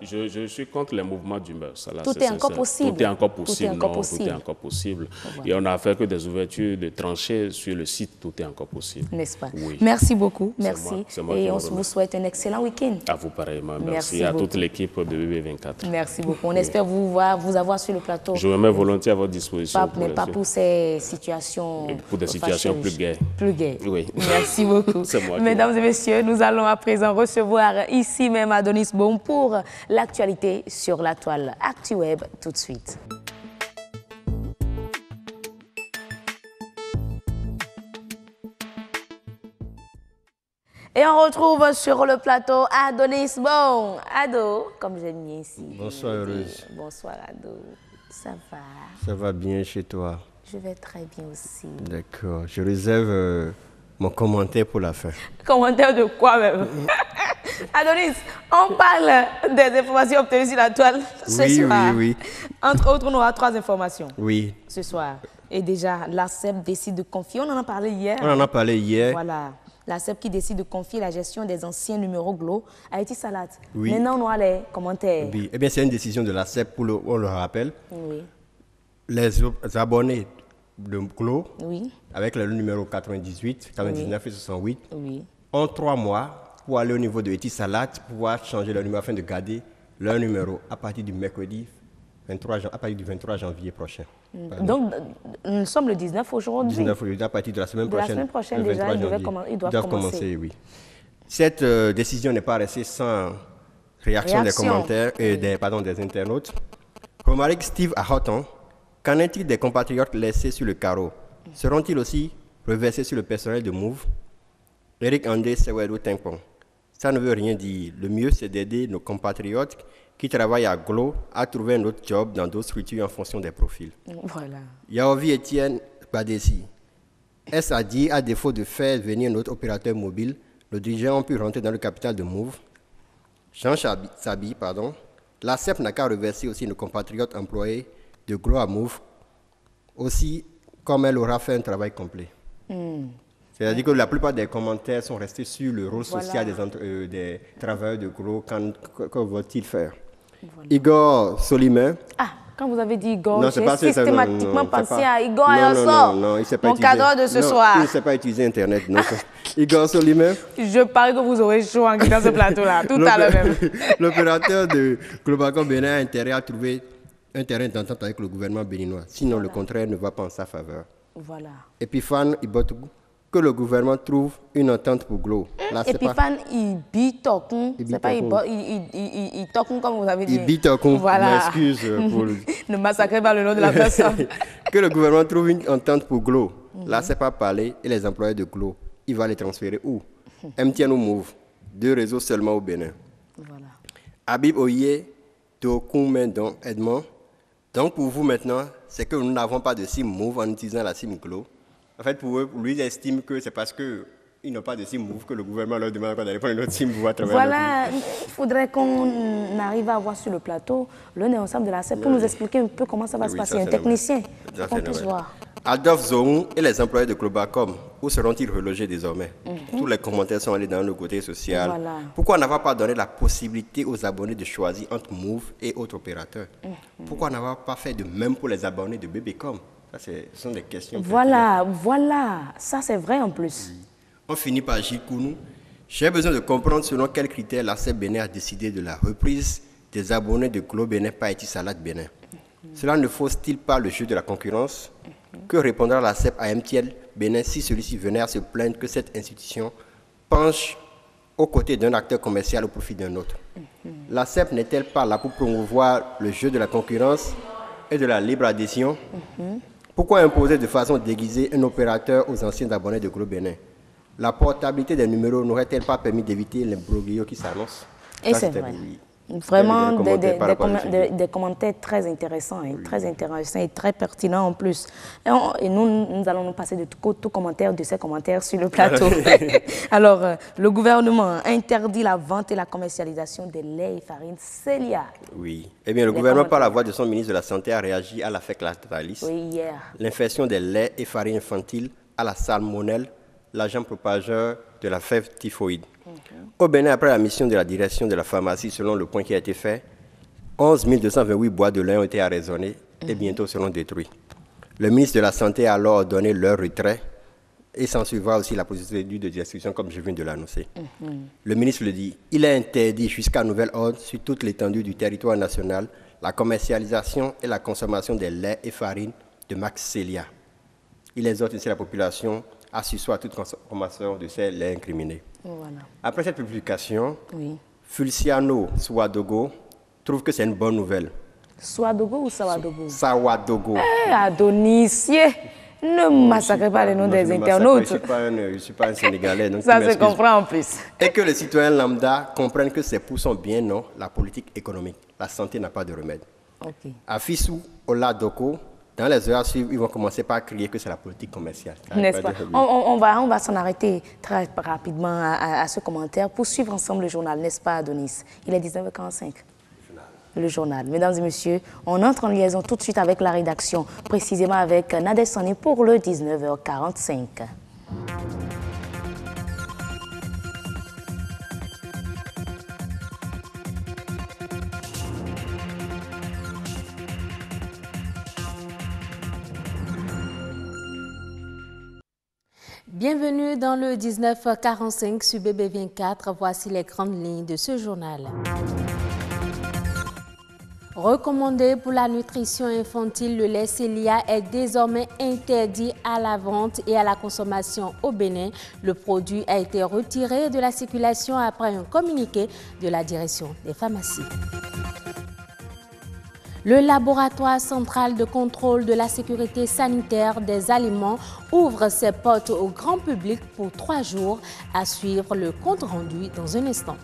Je suis contre les mouvements d'humeur.
Tout est encore possible.
Tout est encore possible. Tout est encore possible. Et on n'a fait que des ouvertures de tranchées sur le site. Tout est encore possible.
N'est-ce pas?
Oui.
Merci beaucoup. Merci.
Moi
et on vous souhaite un excellent week-end.
À vous pareillement. Merci à toute l'équipe de BB24.
Merci beaucoup. On espère vous avoir sur le plateau.
Je me mets volontiers à votre disposition.
Mais pas pour ces situations.
Pour des situations plus gaies.
Plus gaies.
Oui.
Merci beaucoup. Mesdames et messieurs, nous allons à présent recevoir ici même Adonis Boum pour l'actualité sur la toile ActuWeb tout de suite. Et on retrouve sur le plateau Adonis Boum. Ado, comme j'aime bien ici.
Bonsoir Heureuse.
Bonsoir Ado. Ça va?
Ça va bien chez toi?
Je vais très bien aussi.
D'accord. Je réserve mon commentaire pour la fin.
Commentaire de quoi même? Adonis, on parle des informations obtenues sur la toile ce soir.
Oui.
Entre autres, on aura 3 informations.
Oui.
Ce soir. Et déjà, l'ARCEP décide de confier. On en a parlé hier.
On en a parlé hier.
Voilà. L'ARCEP qui décide de confier la gestion des anciens numéros GLO à Etisalat.
Oui.
Maintenant, on aura les commentaires.
Oui. Eh bien, c'est une décision de l'ARCEP, on le rappelle.
Oui.
Les abonnés de GLO,
oui,
avec le numéro 98, 99 et 68,
oui,
ont 3 mois pour aller au niveau de Etisalat, pour pouvoir changer leur numéro afin de garder leur numéro à partir du mercredi 23 janvier prochain.
Donc, nous sommes le 19 aujourd'hui.
19 aujourd'hui, à partir de la semaine prochaine.
La semaine prochaine, déjà, ils doivent commencer.
Oui. Cette décision n'est pas restée sans réaction des commentaires et des internautes. Romaric Steve Ahoton, qu'en est-il des compatriotes laissés sur le carreau? Seront-ils aussi reversés sur le personnel de Move? Eric André Sewedo Timpon. Ça ne veut rien dire. Le mieux, c'est d'aider nos compatriotes qui travaillent à GLO à trouver un autre job dans d'autres structures en fonction des profils.
Voilà.
Yaovi Etienne Badessi. Est-ce à dire, à défaut de faire venir notre opérateur mobile, nos dirigeants ont pu rentrer dans le capital de Move? Jean Sabi, l'ARCEP n'a qu'à reverser aussi nos compatriotes employés de GLO à Move, aussi comme elle aura fait un travail complet. C'est-à-dire que la plupart des commentaires sont restés sur le rôle social des travailleurs de GLO. Que vont-ils faire? Igor Solimain.
Ah, quand vous avez dit Igor, j'ai systématiquement pensé à Igor Ayosor, mon cadre de ce soir.
Il ne sait pas utiliser Internet. Non. Igor Solimain.
Je parie que vous aurez chaud en quittant ce plateau-là, tout à l'heure même.
L'opérateur de Globacom Bénin a intérêt à trouver un terrain d'entente avec le gouvernement béninois. Sinon, le contraire ne va pas en sa faveur.
Voilà.
Epiphane Ibotougou, que le gouvernement trouve une entente pour GLO.
Epiphane Ibitokun, c'est pas Ibitokun comme vous avez dit.
Ibitokun,
voilà.
M'excuse pour...
Ne massacrez pas le nom de la personne.
Que le gouvernement trouve une entente pour GLO. Là, c'est pas parler et les employés de GLO, il va les transférer où? MTN ou Move, 2 réseaux seulement au Bénin.
Voilà.
Habib Oye, Tokoumendon, Edmond. Donc pour vous maintenant, c'est que nous n'avons pas de SIM Move en utilisant la SIM GLO. En fait, pour eux, lui, ils estiment que c'est parce qu'ils n'ont pas de SIM Move que le gouvernement leur demande d'aller prendre une autre SIM pour travailler.
Voilà, il faudrait qu'on arrive à avoir sur le plateau l'un des responsables de la CEP pour nous expliquer un peu comment ça va se passer. Un technicien, qu'on puisse voir.
Adolphe Zohou et les employés de Globacom, où seront-ils relogés désormais? Tous les commentaires sont allés dans le côté social.
Voilà.
Pourquoi n'avoir pas donné la possibilité aux abonnés de choisir entre Move et autres opérateurs? Pourquoi n'avoir pas fait de même pour les abonnés de BBCom? Ça, ce sont des questions.
Voilà, ça c'est vrai en plus.
On finit par Gilles Kounou. J'ai besoin de comprendre selon quels critères l'ARCEP Bénin a décidé de la reprise des abonnés de GLO Bénin par Etisalat Bénin. Cela ne fausse-t-il pas le jeu de la concurrence? Que répondra la CEP à MTL Bénin si celui-ci venait à se plaindre que cette institution penche aux côtés d'un acteur commercial au profit d'un autre? La CEP n'est-elle pas là pour promouvoir le jeu de la concurrence et de la libre adhésion? Pourquoi imposer de façon déguisée un opérateur aux anciens abonnés de Groupe Bénin? La portabilité des numéros n'aurait-elle pas permis d'éviter l'imbroglio qui s'annonce?
Et c'est vrai. Vraiment des commentaires très intéressants, et très pertinents en plus. Et nous allons nous passer de tout commentaire de ces commentaires sur le plateau. Alors, le gouvernement interdit la vente et la commercialisation des laits et farines Célia.
Oui. Eh bien, le gouvernement, par la voix de son ministre de la Santé, a réagi à l'affaire Lactalis.
Oui, hier.
L'infection des laits et farines infantiles à la salmonelle, l'agent propageur de la fièvre typhoïde. Au Bénin, après la mission de la direction de la pharmacie, selon le point qui a été fait, 11 228 bois de lait ont été arraisonnés et bientôt seront détruits. Le ministre de la Santé a alors ordonné leur retrait et s'en suivra aussi la procédure de destruction comme je viens de l'annoncer. Le ministre le dit, il est interdit jusqu'à nouvel ordre sur toute l'étendue du territoire national la commercialisation et la consommation des laits et farines de marque Célia. Il exhorte ainsi la population à surseoir à toute consommation de ces laits incriminés.
Voilà.
Après cette publication, Fulciano Sawadogo trouve que c'est une bonne nouvelle.
Sawadogo ou Sawadogo?
Sawadogo.
Adonis, ne massacrez pas les noms des internautes.
Je ne suis pas un Sénégalais. Donc
ça se comprend en plus.
Et que les citoyens lambda comprennent que c'est pour son bien, non, la politique économique. La santé n'a pas de remède. À Fissou, Oladoko, dans les heures à suivre, ils vont commencer par crier que c'est la politique commerciale.
N'est-ce pas? On va s'en arrêter très rapidement à ce commentaire pour suivre ensemble le journal, n'est-ce pas, Adonis? Il est 19h45. Le journal. Mesdames et messieurs, on entre en liaison tout de suite avec la rédaction, précisément avec Nadès Sané pour le 19h45.
Bienvenue dans le 19h45 sur BB24. Voici les grandes lignes de ce journal. Recommandé pour la nutrition infantile, le lait Célia est désormais interdit à la vente et à la consommation au Bénin. Le produit a été retiré de la circulation après un communiqué de la direction des pharmacies. Le laboratoire central de contrôle de la sécurité sanitaire des aliments ouvre ses portes au grand public pour 3 jours. À suivre le compte rendu dans un instant.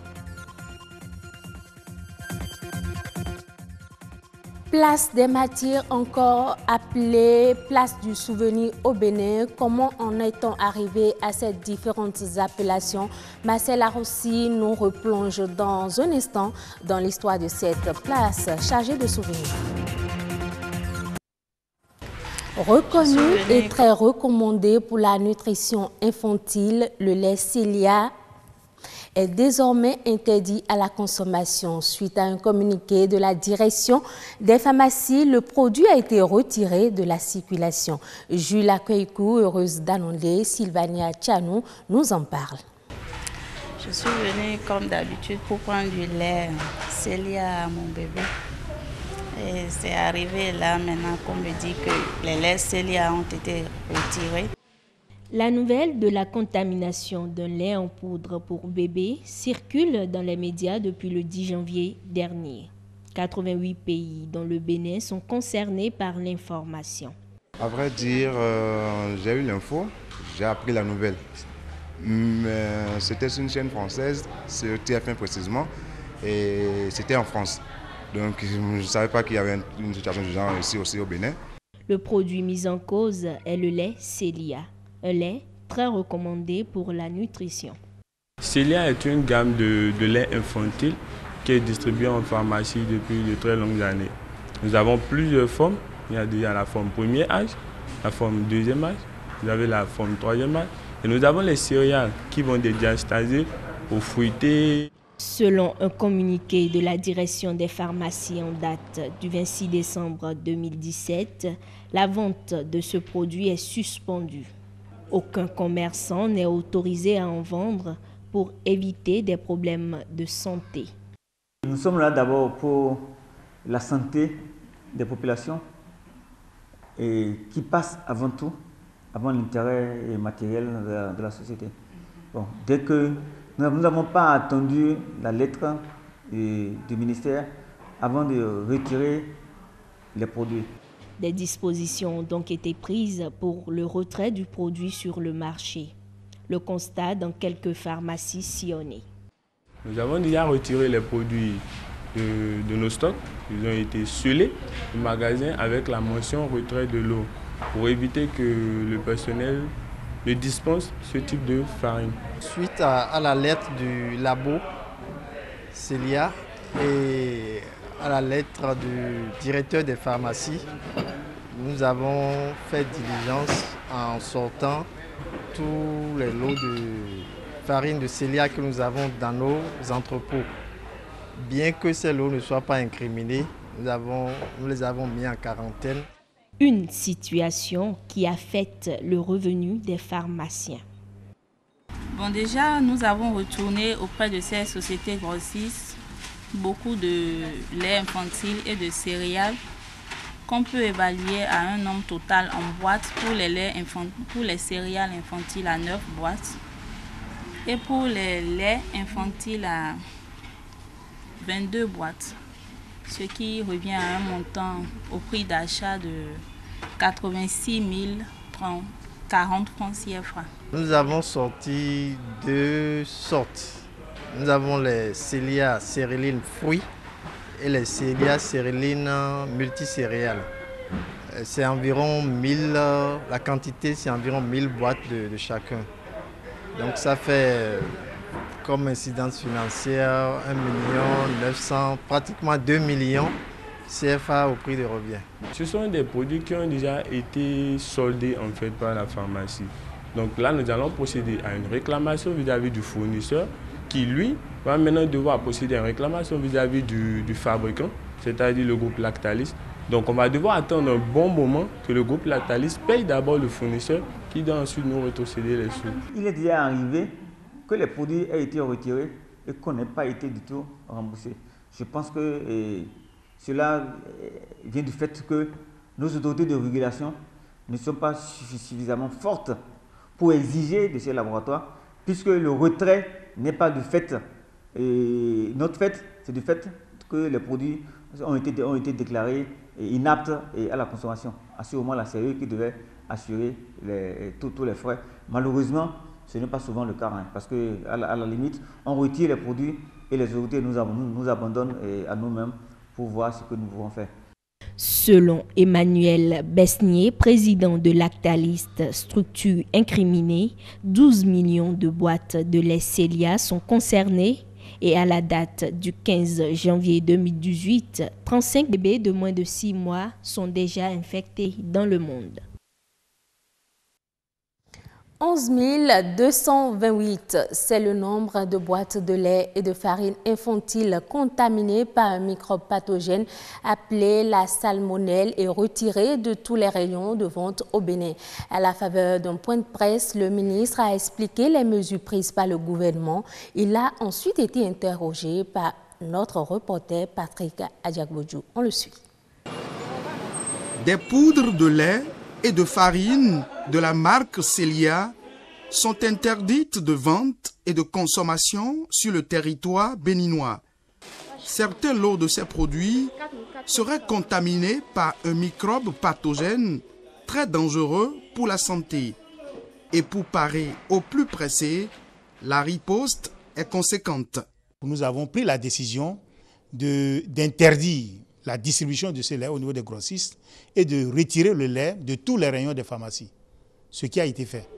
Place des Martyrs, encore appelée place du souvenir au Bénin. Comment en est-on arrivé à ces différentes appellations? Marcel Arossi nous replonge dans un instant dans l'histoire de cette place chargée de souvenirs. Reconnu et très recommandé pour la nutrition infantile, le lait Célia est désormais interdit à la consommation. Suite à un communiqué de la direction des pharmacies, le produit a été retiré de la circulation. Jules Akweikou, heureuse d'annoncer, Sylvania Tchanou nous en parle.
Je suis venue comme d'habitude pour prendre du lait Célia à mon bébé. Et c'est arrivé là maintenant qu'on me dit que les laits Célia ont été retirés.
La nouvelle de la contamination d'un lait en poudre pour bébé circule dans les médias depuis le 10 janvier dernier. 88 pays, dont le Bénin, sont concernés par l'information.
À vrai dire, j'ai eu l'info, j'ai appris la nouvelle. C'était une chaîne française, sur TF1 précisément, et c'était en France. Donc je ne savais pas qu'il y avait une situation du genre ici aussi au Bénin.
Le produit mis en cause est le lait Célia. Un lait très recommandé pour la nutrition.
Célia est une gamme de lait infantile qui est distribuée en pharmacie depuis de très longues années. Nous avons plusieurs formes. Il y a déjà la forme premier âge, la forme deuxième âge, vous avez la forme troisième âge. Et nous avons les céréales qui vont des diastasés aux fruités.
Selon un communiqué de la direction des pharmacies en date du 26 décembre 2017, la vente de ce produit est suspendue. Aucun commerçant n'est autorisé à en vendre pour éviter des problèmes de santé.
Nous sommes là d'abord pour la santé des populations, et qui passe avant tout, avant l'intérêt matériel de la société. Bon, dès que nous n'avons pas attendu la lettre du ministère avant de retirer les produits.
Des dispositions ont donc été prises pour le retrait du produit sur le marché. Le constat dans quelques pharmacies sillonnées.
Nous avons déjà retiré les produits de nos stocks. Ils ont été scellés au magasin avec la mention retrait de l'eau pour éviter que le personnel ne dispense ce type de farine.
Suite à la lettre du labo Célia et à la lettre du directeur des pharmacies, nous avons fait diligence en sortant tous les lots de farine de Célia que nous avons dans nos entrepôts. Bien que ces lots ne soient pas incriminés, nous les avons mis en quarantaine.
Une situation qui affecte le revenu des pharmaciens.
Bon, déjà, nous avons retourné auprès de ces sociétés grossistes beaucoup de lait infantile et de céréales qu'on peut évaluer à un nombre total en boîtes pour les céréales infantiles à 9 boîtes et pour les laits infantiles à 22 boîtes, ce qui revient à un montant au prix d'achat de 86 040 francs CFA.
Nous avons sorti 2 sortes. Nous avons les Célia céréales fruits et les Célia céréales multicéréales. C'est environ 1000, la quantité c'est environ 1000 boîtes de chacun. Donc ça fait comme incidence financière 1 900 000, pratiquement 2 millions CFA au prix de revient.
Ce sont des produits qui ont déjà été soldés en fait par la pharmacie. Donc là, nous allons procéder à une réclamation vis-à-vis du fournisseur qui, lui, va maintenant devoir procéder à une réclamation vis-à-vis du fabricant, c'est-à-dire le groupe Lactalis. Donc on va devoir attendre un bon moment que le groupe Lactalis paye d'abord le fournisseur qui doit ensuite nous rétrocéder les sous.
Il est déjà arrivé que les produits aient été retirés et qu'on n'ait pas été du tout remboursé. Je pense que cela vient du fait que nos autorités de régulation ne sont pas suffisamment fortes pour exiger de ces laboratoires, puisque le retrait n'est pas du fait, notre fait, c'est du fait que les produits ont été déclarés inaptes à la consommation. À ce moment-là, c'est eux qui devaient assurer tous les frais. Malheureusement, ce n'est pas souvent le cas, hein, parce qu'à la limite, on retire les produits et les autorités nous abandonnent à nous-mêmes pour voir ce que nous pouvons faire.
Selon Emmanuel Besnier, président de Lactalis, structure incriminée, 12 millions de boîtes de lait Célia sont concernées et à la date du 15 janvier 2018, 35 bébés de moins de 6 mois sont déjà infectés dans le monde.
11 228, c'est le nombre de boîtes de lait et de farine infantile contaminées par un microbe pathogène appelé la salmonelle et retirées de tous les rayons de vente au Bénin. À la faveur d'un point de presse, le ministre a expliqué les mesures prises par le gouvernement. Il a ensuite été interrogé par notre reporter Patrick Adjagbodjou. On le suit.
Des poudres de lait et de farine de la marque Célia sont interdites de vente et de consommation sur le territoire béninois. Certains lots de ces produits seraient contaminés par un microbe pathogène très dangereux pour la santé. Et pour parer au plus pressé, la riposte est conséquente.
Nous avons pris la décision d'interdire la distribution de ce lait au niveau des grossistes et de retirer le lait de tous les rayons des pharmacies, ce qui a été fait.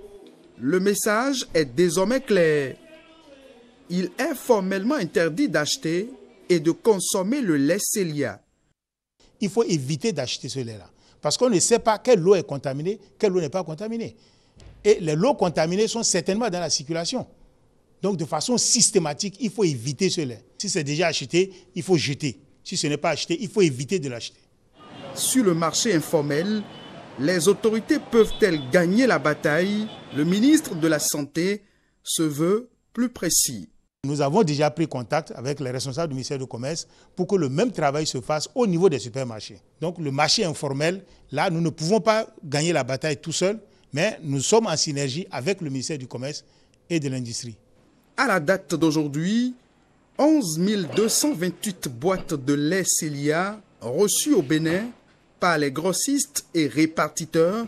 Le message est désormais clair. Il est formellement interdit d'acheter et de consommer le lait Célia.
Il faut éviter d'acheter ce lait-là, parce qu'on ne sait pas quelle eau est contaminée, quelle eau n'est pas contaminée. Et les lots contaminés sont certainement dans la circulation. Donc de façon systématique, il faut éviter ce lait. Si c'est déjà acheté, il faut jeter. Si ce n'est pas acheté, il faut éviter de l'acheter.
Sur le marché informel, les autorités peuvent-elles gagner la bataille? Le ministre de la Santé se veut plus précis.
Nous avons déjà pris contact avec les responsables du ministère du Commerce pour que le même travail se fasse au niveau des supermarchés. Donc le marché informel, là, nous ne pouvons pas gagner la bataille tout seul, mais nous sommes en synergie avec le ministère du Commerce et de l'Industrie.
À la date d'aujourd'hui, 11 228 boîtes de lait Célia reçues au Bénin par les grossistes et répartiteurs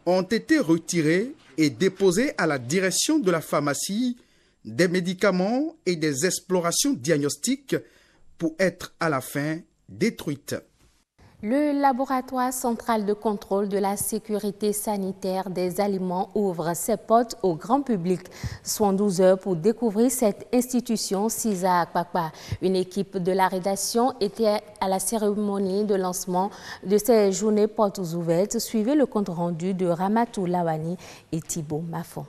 ont été retirées et déposées à la direction de la pharmacie des médicaments et des explorations diagnostiques pour être à la fin détruites.
Le laboratoire central de contrôle de la sécurité sanitaire des aliments ouvre ses portes au grand public. 72 heures pour découvrir cette institution. Cisa Papa, une équipe de la rédaction, était à la cérémonie de lancement de ces journées portes ouvertes. Suivez le compte rendu de Ramatou Lawani et Thibaut Mafon.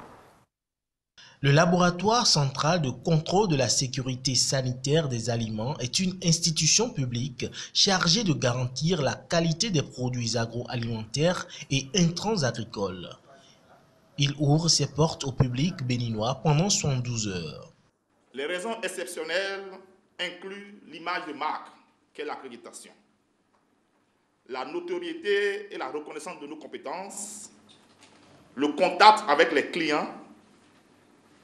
Le laboratoire central de contrôle de la sécurité sanitaire des aliments est une institution publique chargée de garantir la qualité des produits agroalimentaires et intrants agricoles. Il ouvre ses portes au public béninois pendant 72 heures.
Les raisons exceptionnelles incluent l'image de marque qu'est l'accréditation, la notoriété et la reconnaissance de nos compétences, le contact avec les clients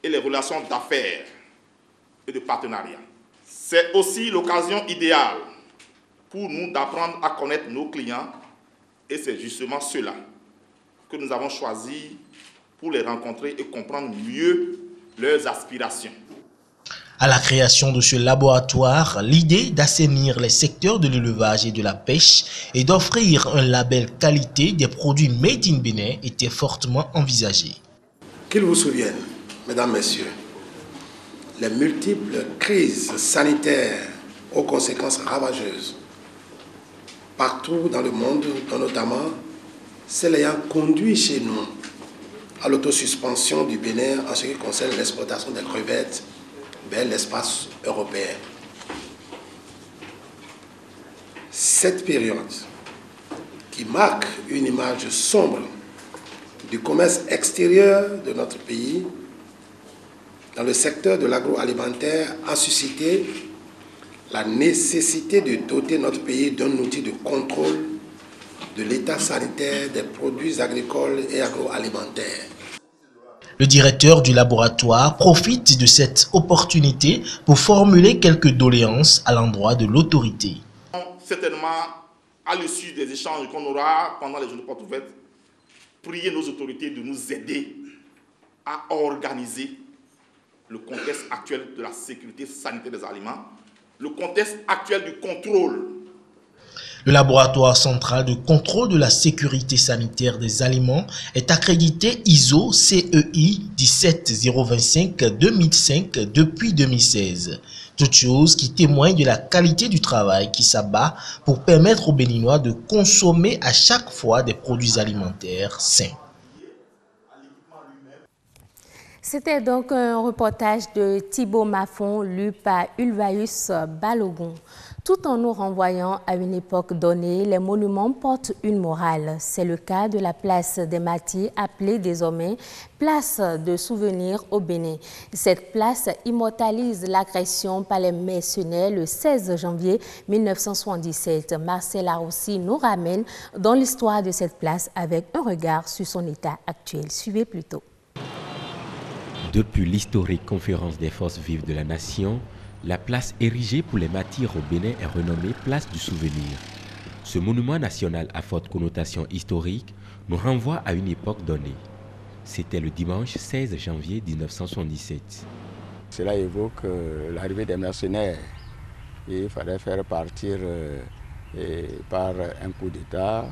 et les relations d'affaires et de partenariat. C'est aussi l'occasion idéale pour nous d'apprendre à connaître nos clients et c'est justement cela que nous avons choisi pour les rencontrer et comprendre mieux leurs aspirations.
À la création de ce laboratoire, l'idée d'assainir les secteurs de l'élevage et de la pêche et d'offrir un label qualité des produits made in Bénin était fortement envisagée.
Qu'il vous souvienne, Mesdames, Messieurs, les multiples crises sanitaires aux conséquences ravageuses partout dans le monde, dont notamment celles ayant conduit chez nous à l'autosuspension du Bénin en ce qui concerne l'exportation des crevettes vers l'espace européen. Cette période qui marque une image sombre du commerce extérieur de notre pays dans le secteur de l'agroalimentaire a suscité la nécessité de doter notre pays d'un outil de contrôle de l'état sanitaire des produits agricoles et agroalimentaires.
Le directeur du laboratoire profite de cette opportunité pour formuler quelques doléances à l'endroit de l'autorité.
Certainement, à l'issue des échanges qu'on aura pendant les journées portes ouvertes, prier nos autorités de nous aider à organiser le contexte actuel de la sécurité sanitaire des aliments, le contexte actuel du contrôle.
Le laboratoire central de contrôle de la sécurité sanitaire des aliments est accrédité ISO CEI 17025-2005 depuis 2016. Toute chose qui témoigne de la qualité du travail qui s'abat pour permettre aux Béninois de consommer à chaque fois des produits alimentaires sains.
C'était donc un reportage de Thibaut Mafon lu par Ulvaeus Balogun. Tout en nous renvoyant à une époque donnée, les monuments portent une morale. C'est le cas de la place des Martyrs, appelée désormais place de souvenir au Bénin. Cette place immortalise l'agression par les mercenaires le 16 janvier 1977. Marcel Arossi nous ramène dans l'histoire de cette place avec un regard sur son état actuel. Suivez plutôt.
Depuis l'historique conférence des forces vives de la nation, la place érigée pour les martyrs au Bénin est renommée place du souvenir. Ce monument national à forte connotation historique nous renvoie à une époque donnée. C'était le dimanche 16 janvier 1977.
Cela évoque l'arrivée des mercenaires. Il fallait faire partir par un coup d'État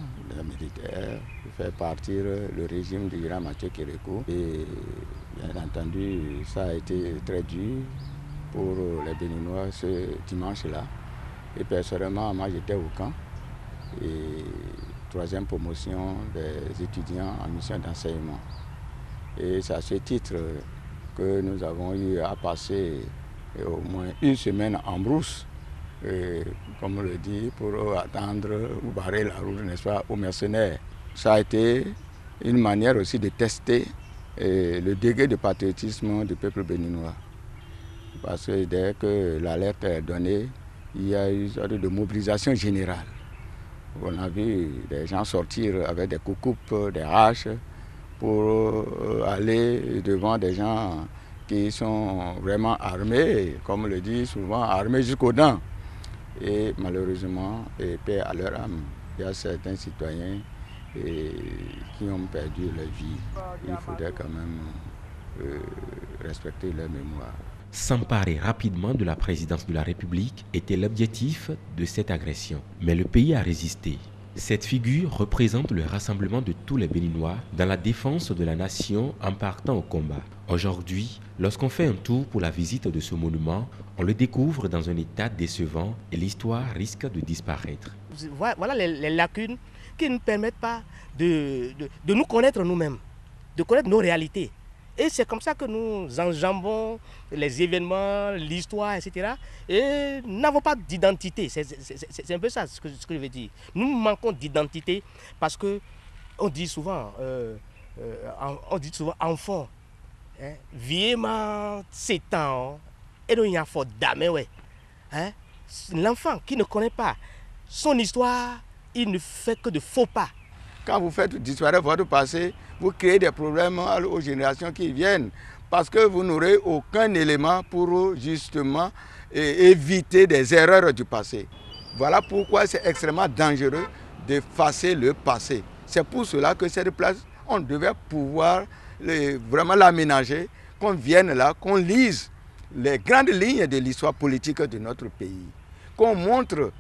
militaire, faire partir le régime du grand Mathieu Kérékou. Et bien entendu, ça a été très dur pour les Béninois ce dimanche-là. Et personnellement, moi j'étais au camp. Et troisième promotion des étudiants en mission d'enseignement. Et c'est à ce titre que nous avons eu à passer au moins une semaine en brousse, comme on le dit, pour attendre ou barrer la route, n'est-ce pas, aux mercenaires. Ça a été une manière aussi de tester le degré de patriotisme du peuple béninois. parce que dès que l'alerte est donnée, il y a eu une sorte de mobilisation générale. On a vu des gens sortir avec des coucoupes, des haches, pour aller devant des gens qui sont vraiment armés, comme on le dit souvent, armés jusqu'aux dents. Et malheureusement, paix à leur âme, il y a certains citoyens qui ont perdu leur vie. Il faudrait quand même respecter leur mémoire.
S'emparer rapidement de la présidence de la République était l'objectif de cette agression. Mais le pays a résisté. Cette figure représente le rassemblement de tous les Béninois dans la défense de la nation en partant au combat. Aujourd'hui, lorsqu'on fait un tour pour la visite de ce monument, on le découvre dans un état décevant et l'histoire risque de disparaître.
Voilà les lacunes qui ne nous permettent pas de nous connaître nous-mêmes, de connaître nos réalités. Et c'est comme ça que nous enjambons les événements, l'histoire, etc. Et nous n'avons pas d'identité. C'est un peu ça ce que je veux dire. Nous manquons d'identité parce qu'on dit souvent, enfant, hein, vieillement 7 ans, et donc il y a fort d'âme, ouais. Hein? L'enfant qui ne connaît pas son histoire, il ne fait que de faux pas.
Quand vous faites disparaître votre passé, vous créez des problèmes aux générations qui viennent parce que vous n'aurez aucun élément pour justement éviter des erreurs du passé. Voilà pourquoi c'est extrêmement dangereux d'effacer le passé. C'est pour cela que cette place, on devait pouvoir vraiment l'aménager, qu'on vienne là, qu'on lise les grandes lignes de l'histoire politique de notre pays, qu'on montre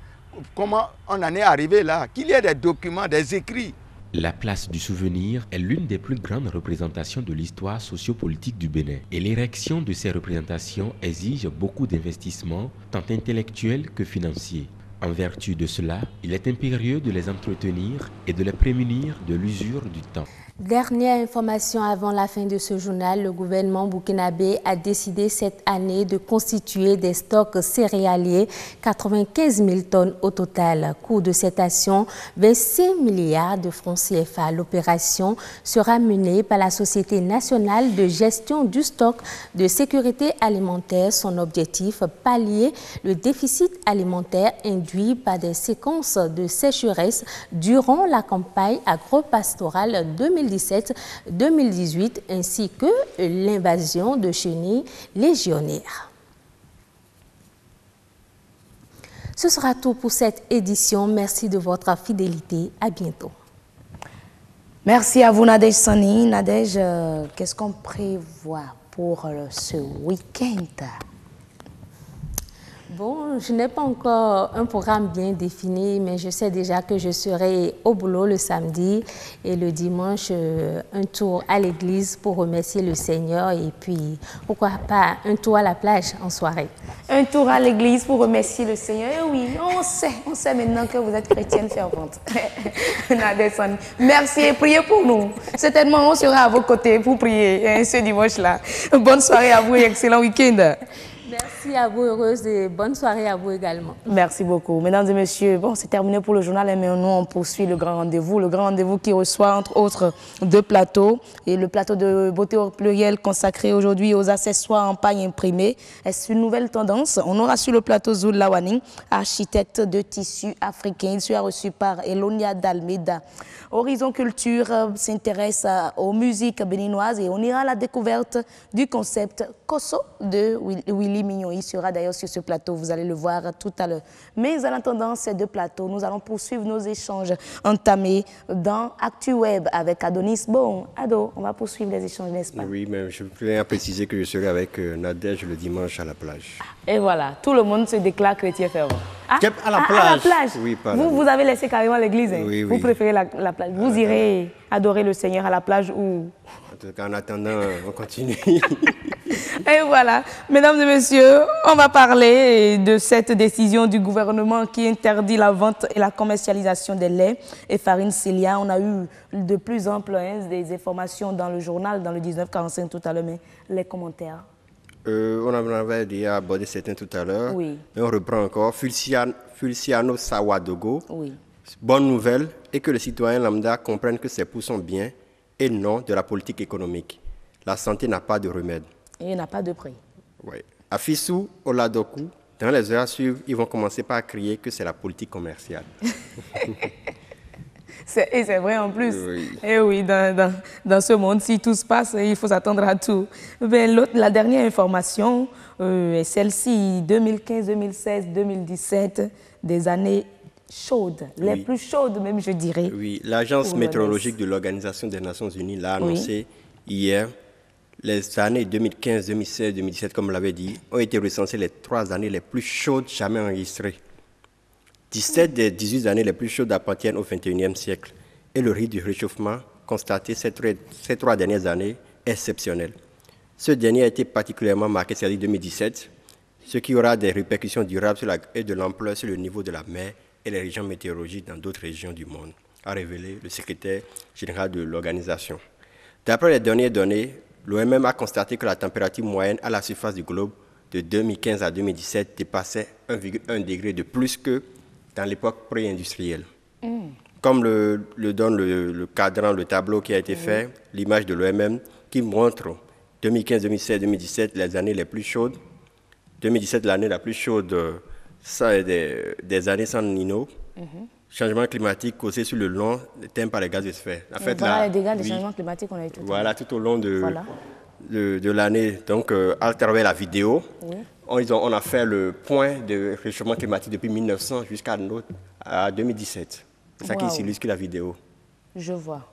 comment on en est arrivé là, qu'il y ait des documents, des écrits.
La place du souvenir est l'une des plus grandes représentations de l'histoire sociopolitique du Bénin. Et l'érection de ces représentations exige beaucoup d'investissements, tant intellectuels que financiers. En vertu de cela, il est impérieux de les entretenir et de les prémunir de l'usure du temps.
Dernière information avant la fin de ce journal, le gouvernement burkinabé a décidé cette année de constituer des stocks céréaliers, 95 000 tonnes au total. Coût de cette action, 25 milliards de francs CFA. L'opération sera menée par la Société nationale de gestion du stock de sécurité alimentaire. Son objectif, pallier le déficit alimentaire induit par des séquences de sécheresse durant la campagne agro-pastorale 2017-2018 ainsi que l'invasion de chenilles légionnaires. Ce sera tout pour cette édition. Merci de votre fidélité. À bientôt.
Merci à vous, Nadège Sani. Nadège, qu'est-ce qu'on prévoit pour ce week-end?
Bon, je n'ai pas encore un programme bien défini, mais je sais déjà que je serai au boulot le samedi et le dimanche, un tour à l'église pour remercier le Seigneur et puis, pourquoi pas, un tour à la plage en soirée.
Un tour à l'église pour remercier le Seigneur. Et oui, on sait maintenant que vous êtes chrétienne fervente. Merci et priez pour nous. Certainement, on sera à vos côtés pour prier ce dimanche-là. Bonne soirée à vous et excellent week-end.
Merci à vous, heureuse, et bonne soirée à vous également.
Merci beaucoup. Mesdames et messieurs, bon, c'est terminé pour le journal, mais nous, on poursuit le grand rendez-vous. Le grand rendez-vous qui reçoit, entre autres, 2 plateaux. Et le plateau de beauté au pluriel consacré aujourd'hui aux accessoires en paille imprimée. Est-ce une nouvelle tendance? On aura sur le plateau Zoul Lawaning, architecte de tissu africain. Il sera reçu par Elonia Dalmeda. Horizon Culture s'intéresse aux musiques béninoises et on ira à la découverte du concept Kosso de Willy Mignon. Il sera d'ailleurs sur ce plateau, vous allez le voir tout à l'heure. Mais en attendant ces 2 plateaux, nous allons poursuivre nos échanges entamés dans ActuWeb avec Adonis. Bon, Ado, on va poursuivre les échanges, n'est-ce pas?
Oui, mais je voulais préciser que je serai avec Nadège le dimanche à la plage.
Et voilà, tout le monde se déclare chrétien fervent.
À la plage.
À la plage.
Oui,
vous avez laissé carrément l'église. Hein?
Oui,
vous préférez la plage. Vous irez adorer le Seigneur à la plage ou...
En tout cas, en attendant, on continue.
Et voilà, mesdames et messieurs, on va parler de cette décision du gouvernement qui interdit la vente et la commercialisation des laits et farines Célia. On a eu de plus amples des informations dans le journal, dans le 1945 tout à l'heure, mais les commentaires.
On en avait déjà abordé certains tout à l'heure.
Oui.
Et on reprend encore. Fulciano Sawadogo.
Oui.
Bonne nouvelle, et que les citoyens lambda comprennent que c'est pour son bien et non de la politique économique. La santé n'a pas de remède.
Et il n'y a pas de prix.
Oui. À Fissou, au Ladokou, dans les heures à suivre, ils vont commencer par crier que c'est la politique commerciale.
Et c'est vrai en plus.
Oui.
Et oui, dans ce monde, si tout se passe, il faut s'attendre à tout. La dernière information est celle-ci, 2015, 2016, 2017, des années chaudes, les plus chaudes même, je dirais.
Oui, l'Agence météorologique de l'Organisation des Nations Unies l'a annoncé hier. Les années 2015, 2016, 2017, comme on l'avait dit, ont été recensées les 3 années les plus chaudes jamais enregistrées. 17 des 18 années les plus chaudes appartiennent au XXIe siècle. Et le rythme du réchauffement constaté ces 3 dernières années est exceptionnel. Ce dernier a été particulièrement marqué, c'est-à-dire 2017, ce qui aura des répercussions durables et de l'ampleur sur le niveau de la mer et les régions météorologiques dans d'autres régions du monde, a révélé le secrétaire général de l'organisation. D'après les dernières données, l'OMM a constaté que la température moyenne à la surface du globe de 2015 à 2017 dépassait 1,1 degré de plus que dans l'époque pré-industrielle. Comme le donne le cadran, le tableau qui a été fait, l'image de l'OMM qui montre 2015, 2016, 2017, les années les plus chaudes. 2017, l'année la plus chaude des années San Nino. Changement climatique causé sur le long terme par les gaz de serre. En fait,
voilà les dégâts des changements climatiques qu'on a eu tout
tout au long de l'année. Donc, à travers la vidéo, on a fait le point de réchauffement climatique depuis 1900 jusqu'à 2017. C'est ça qui s'illustre la vidéo.
Je vois.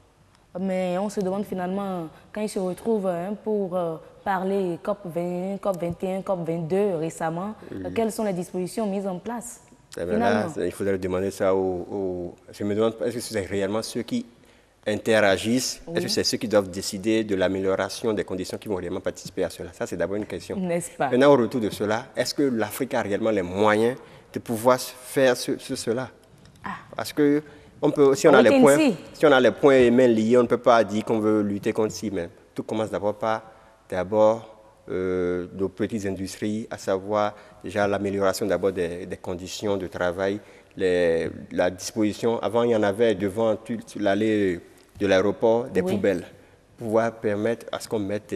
Mais on se demande finalement, quand ils se retrouvent pour parler COP21, COP21, COP22 récemment, quelles sont les dispositions mises en place?
Là, il faudrait demander ça Je me demande, est-ce que c'est réellement ceux qui interagissent? Est-ce que c'est ceux qui doivent décider de l'amélioration des conditions qui vont réellement participer à cela? Ça, c'est d'abord une question.
N'est-ce pas?
Maintenant, au retour de cela, est-ce que l'Afrique a réellement les moyens de pouvoir faire cela? Parce que si on a les points et mains liés, on ne peut pas dire qu'on veut lutter contre ça. Mais tout commence d'abord par nos petites industries, à savoir déjà l'amélioration d'abord des conditions de travail, la disposition. Avant, il y en avait devant l'allée de l'aéroport des poubelles, pour pouvoir permettre à ce qu'on mette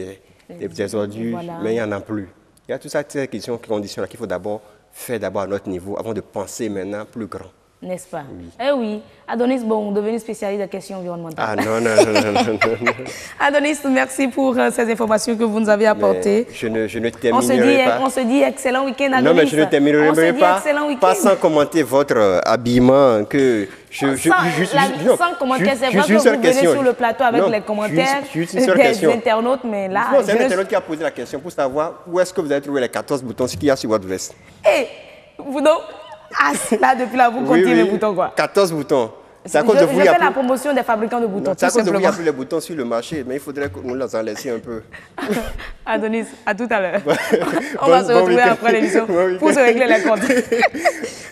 des ordures, mais il n'y en a plus. Il y a toutes ces conditions-là qu'il faut d'abord faire à notre niveau avant de penser maintenant plus grand.
N'est-ce pas? Eh oui, Adonis, bon, devenu spécialiste des questions environnementales.
Ah non.
Adonis, merci pour ces informations que vous nous avez apportées.
Je ne terminerai pas.
On se dit excellent week-end, Adonis.
Non, mais je ne terminerai pas sans commenter votre habillement.
Sans commentaire, c'est vrai que vous venez sur le plateau avec les commentaires des internautes, mais là...
Non, c'est un internaute qui a posé la question pour savoir où est-ce que vous avez trouvé les 14 boutons qu'il y a sur votre veste.
Vous donc... Ah, là, depuis là, vous comptez les boutons, quoi.
14 boutons.
Je fais la promotion des fabricants de boutons,
tout simplement. Il n'y a plus les boutons sur le marché, mais il faudrait que nous les en laissions un peu.
Adonis, à tout à l'heure. On va se retrouver après l'émission pour se régler les comptes.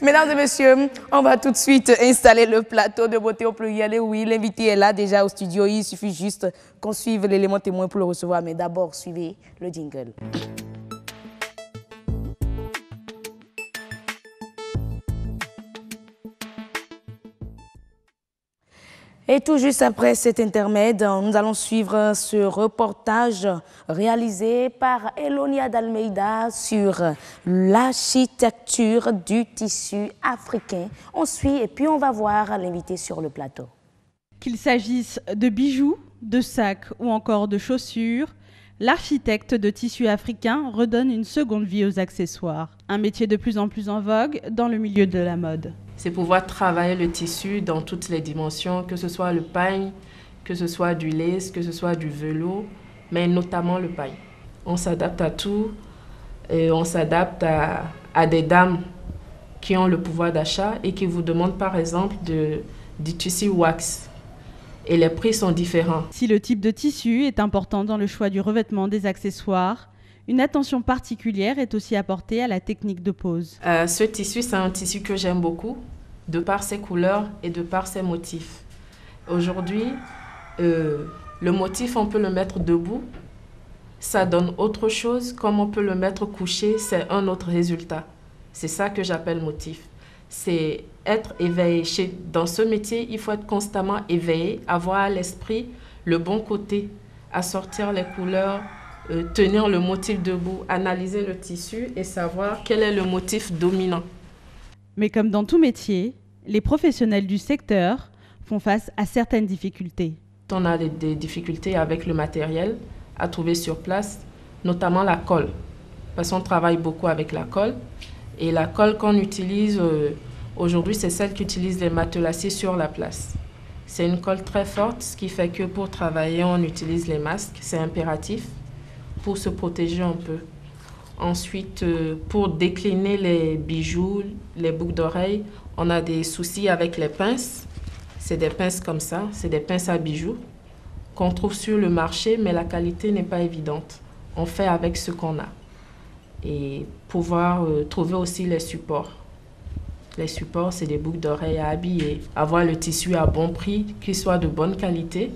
Mesdames et messieurs, on va tout de suite installer le plateau de beauté au pluriel. Et oui, l'invité est là déjà au studio. Il suffit juste qu'on suive l'élément témoin pour le recevoir. Mais d'abord, suivez le jingle. Et tout juste après cet intermède, nous allons suivre ce reportage réalisé par Elonia d'Almeida sur l'architecture du tissu africain. On suit et puis on va voir l'invité sur le plateau.
Qu'il s'agisse de bijoux, de sacs ou encore de chaussures, l'architecte de tissu africain redonne une seconde vie aux accessoires. Un métier de plus en plus en vogue dans le milieu de la mode.
C'est pouvoir travailler le tissu dans toutes les dimensions, que ce soit le paille, que ce soit du lace, que ce soit du velours, mais notamment le paille. On s'adapte à tout, et on s'adapte à des dames qui ont le pouvoir d'achat et qui vous demandent par exemple du tissu wax. Et les prix sont différents.
Si le type de tissu est important dans le choix du revêtement des accessoires, une attention particulière est aussi apportée à la technique de pose.
Ce tissu, c'est un tissu que j'aime beaucoup, de par ses couleurs et de par ses motifs. Aujourd'hui, le motif, on peut le mettre debout, ça donne autre chose. Comme on peut le mettre couché, c'est un autre résultat. C'est ça que j'appelle motif. C'est être éveillé. Dans ce métier, il faut être constamment éveillé, avoir à l'esprit le bon côté, assortir les couleurs, tenir le motif debout, analyser le tissu et savoir quel est le motif dominant.
Mais comme dans tout métier, les professionnels du secteur font face à certaines difficultés.
On a des difficultés avec le matériel à trouver sur place, notamment la colle. Parce qu'on travaille beaucoup avec la colle. Et la colle qu'on utilise aujourd'hui, c'est celle qu'utilisent les matelassiers sur la place. C'est une colle très forte, ce qui fait que pour travailler, on utilise les masques. C'est impératif pour se protéger un peu. Ensuite, pour décliner les bijoux, les boucles d'oreilles, on a des soucis avec les pinces. C'est des pinces comme ça, c'est des pinces à bijoux qu'on trouve sur le marché, mais la qualité n'est pas évidente. On fait avec ce qu'on a. Et pouvoir trouver aussi les supports. Les supports, c'est des boucles d'oreilles à habiller. Avoir le tissu à bon prix, qu'il soit de bonne qualité,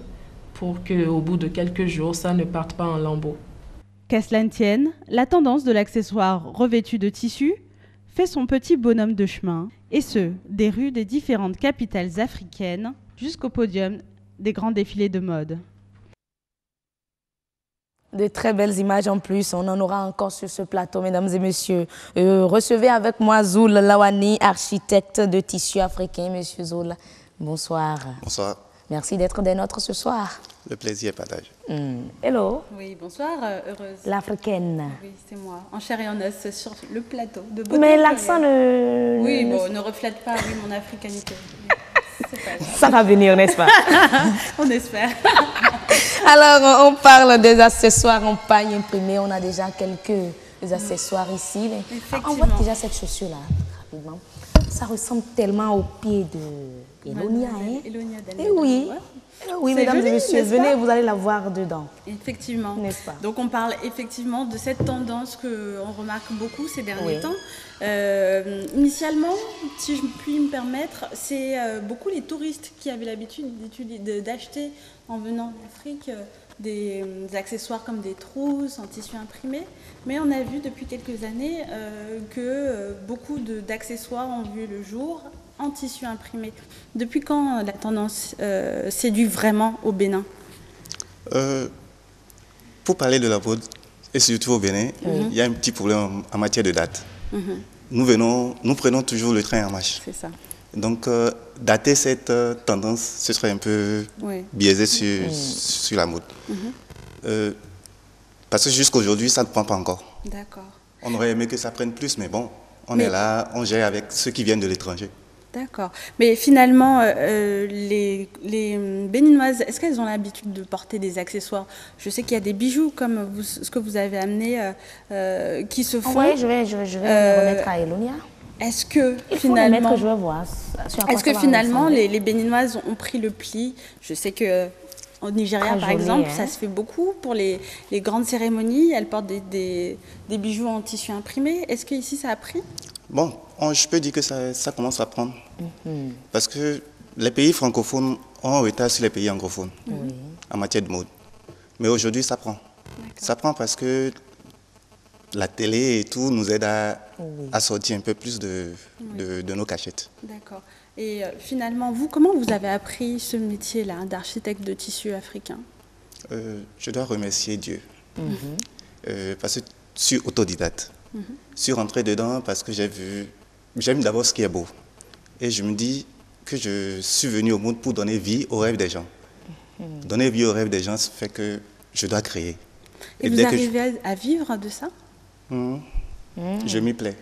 pour qu'au bout de quelques jours, ça ne parte pas en lambeaux.
Qu'à cela ne tienne, la tendance de l'accessoire revêtu de tissu fait son petit bonhomme de chemin, et ce, des rues des différentes capitales africaines jusqu'au podium des grands défilés de mode.
De très belles images en plus, on en aura encore sur ce plateau, mesdames et messieurs. Recevez avec moi Zoul Lawani, architecte de tissu africain. Monsieur Zoul, bonsoir.
Bonsoir.
Merci d'être des nôtres ce soir.
Le plaisir est partagé.
Hello.
Oui, bonsoir, heureuse.
L'africaine.
Oui, c'est moi, en chair et en os sur le plateau de
beauté. Mais l'accent ne...
Oui, bon, ne reflète pas mon africanité.
Ça va venir, n'est-ce pas?
On espère.
Alors, on parle des accessoires en paille imprimée. On a déjà quelques accessoires ici. On voit déjà cette chaussure-là, rapidement. Ça ressemble tellement au pied de Elonia.
Elonia
Eh oui. Oui, mesdames et messieurs, venez, vous allez la voir dedans.
Effectivement.
N'est-ce pas?
Donc, on parle effectivement de cette tendance qu'on remarque beaucoup ces derniers temps. Initialement, si je puis me permettre, c'est beaucoup les touristes qui avaient l'habitude d'acheter en venant d'Afrique des accessoires comme des trousses en tissu imprimé. Mais on a vu depuis quelques années que beaucoup d'accessoires ont vu le jour en tissu imprimé. Depuis quand la tendance séduit vraiment au Bénin?
Pour parler de la mode, et surtout au Bénin, il y a un petit problème en matière de date. Nous prenons toujours le train en marche.
C'est ça.
Donc, dater cette tendance, ce serait un peu biaisé sur la mode. Parce que jusqu'à aujourd'hui, ça ne prend pas encore.
D'accord.
On aurait aimé que ça prenne plus, mais bon, on est là, on gère avec ceux qui viennent de l'étranger.
D'accord. Mais finalement, les Béninoises, est-ce qu'elles ont l'habitude de porter des accessoires? Je sais qu'il y a des bijoux comme ce que vous avez amené qui se font.
Oui, je vais remettre à Elonia.
Est-ce que
finalement, je vais voir.
Est-ce que finalement les Béninoises ont pris le pli? Je sais que au Nigeria, par exemple, ça se fait beaucoup pour les grandes cérémonies. Elles portent des bijoux en tissu imprimé. Est-ce qu'ici, ça a pris?
Bon, je peux dire que ça commence à prendre. Parce que les pays francophones ont un retard sur les pays anglophones en matière de mode. Mais aujourd'hui, ça prend. Ça prend parce que la télé et tout nous aide à sortir un peu plus de nos cachettes.
D'accord. Et finalement, vous, comment vous avez appris ce métier-là d'architecte de tissu africain?
Je dois remercier Dieu. Parce que je suis autodidacte. Je suis rentré dedans parce que j'aime d'abord ce qui est beau. Et je me dis que je suis venu au monde pour donner vie aux rêves des gens. Donner vie aux rêves des gens, ça fait que je dois créer.
Et vous arrivez à vivre de ça?
Je m'y plais.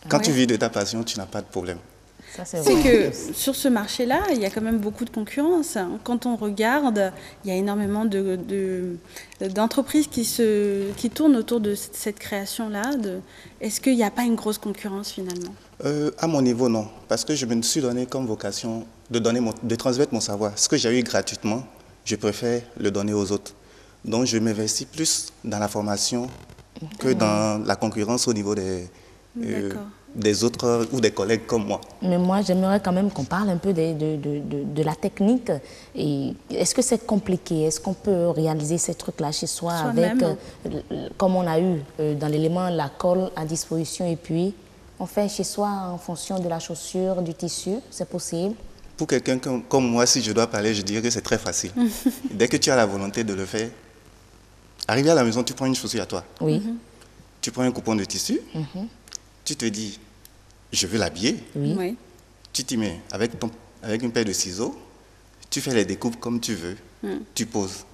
Quand tu vis de ta passion, tu n'as pas de problème.
C'est que sur ce marché-là, il y a quand même beaucoup de concurrence. Quand on regarde, il y a énormément d'entreprises qui tournent autour de cette création-là. Est-ce qu'il n'y a pas une grosse concurrence finalement?
À mon niveau, non. Parce que je me suis donné comme vocation de transmettre mon savoir. Ce que j'ai eu gratuitement, je préfère le donner aux autres. Donc je m'investis plus dans la formation que dans la concurrence au niveau des autres ou des collègues comme moi.
Mais moi, j'aimerais quand même qu'on parle un peu de la technique. Est-ce que c'est compliqué? Est-ce qu'on peut réaliser ces trucs-là chez soi avec, comme on a eu dans l'élément, la colle à disposition et puis on fait chez soi en fonction de la chaussure, du tissu? C'est possible?
Pour quelqu'un comme moi, si je dois parler, je dirais que c'est très facile. Dès que tu as la volonté de le faire, Arrivé à la maison, tu prends une chaussure à toi.
Oui.
Tu prends un coupon de tissu. Tu te dis, je veux l'habiller.
Oui.
Tu t'y mets avec une paire de ciseaux. Tu fais les découpes comme tu veux. Tu poses.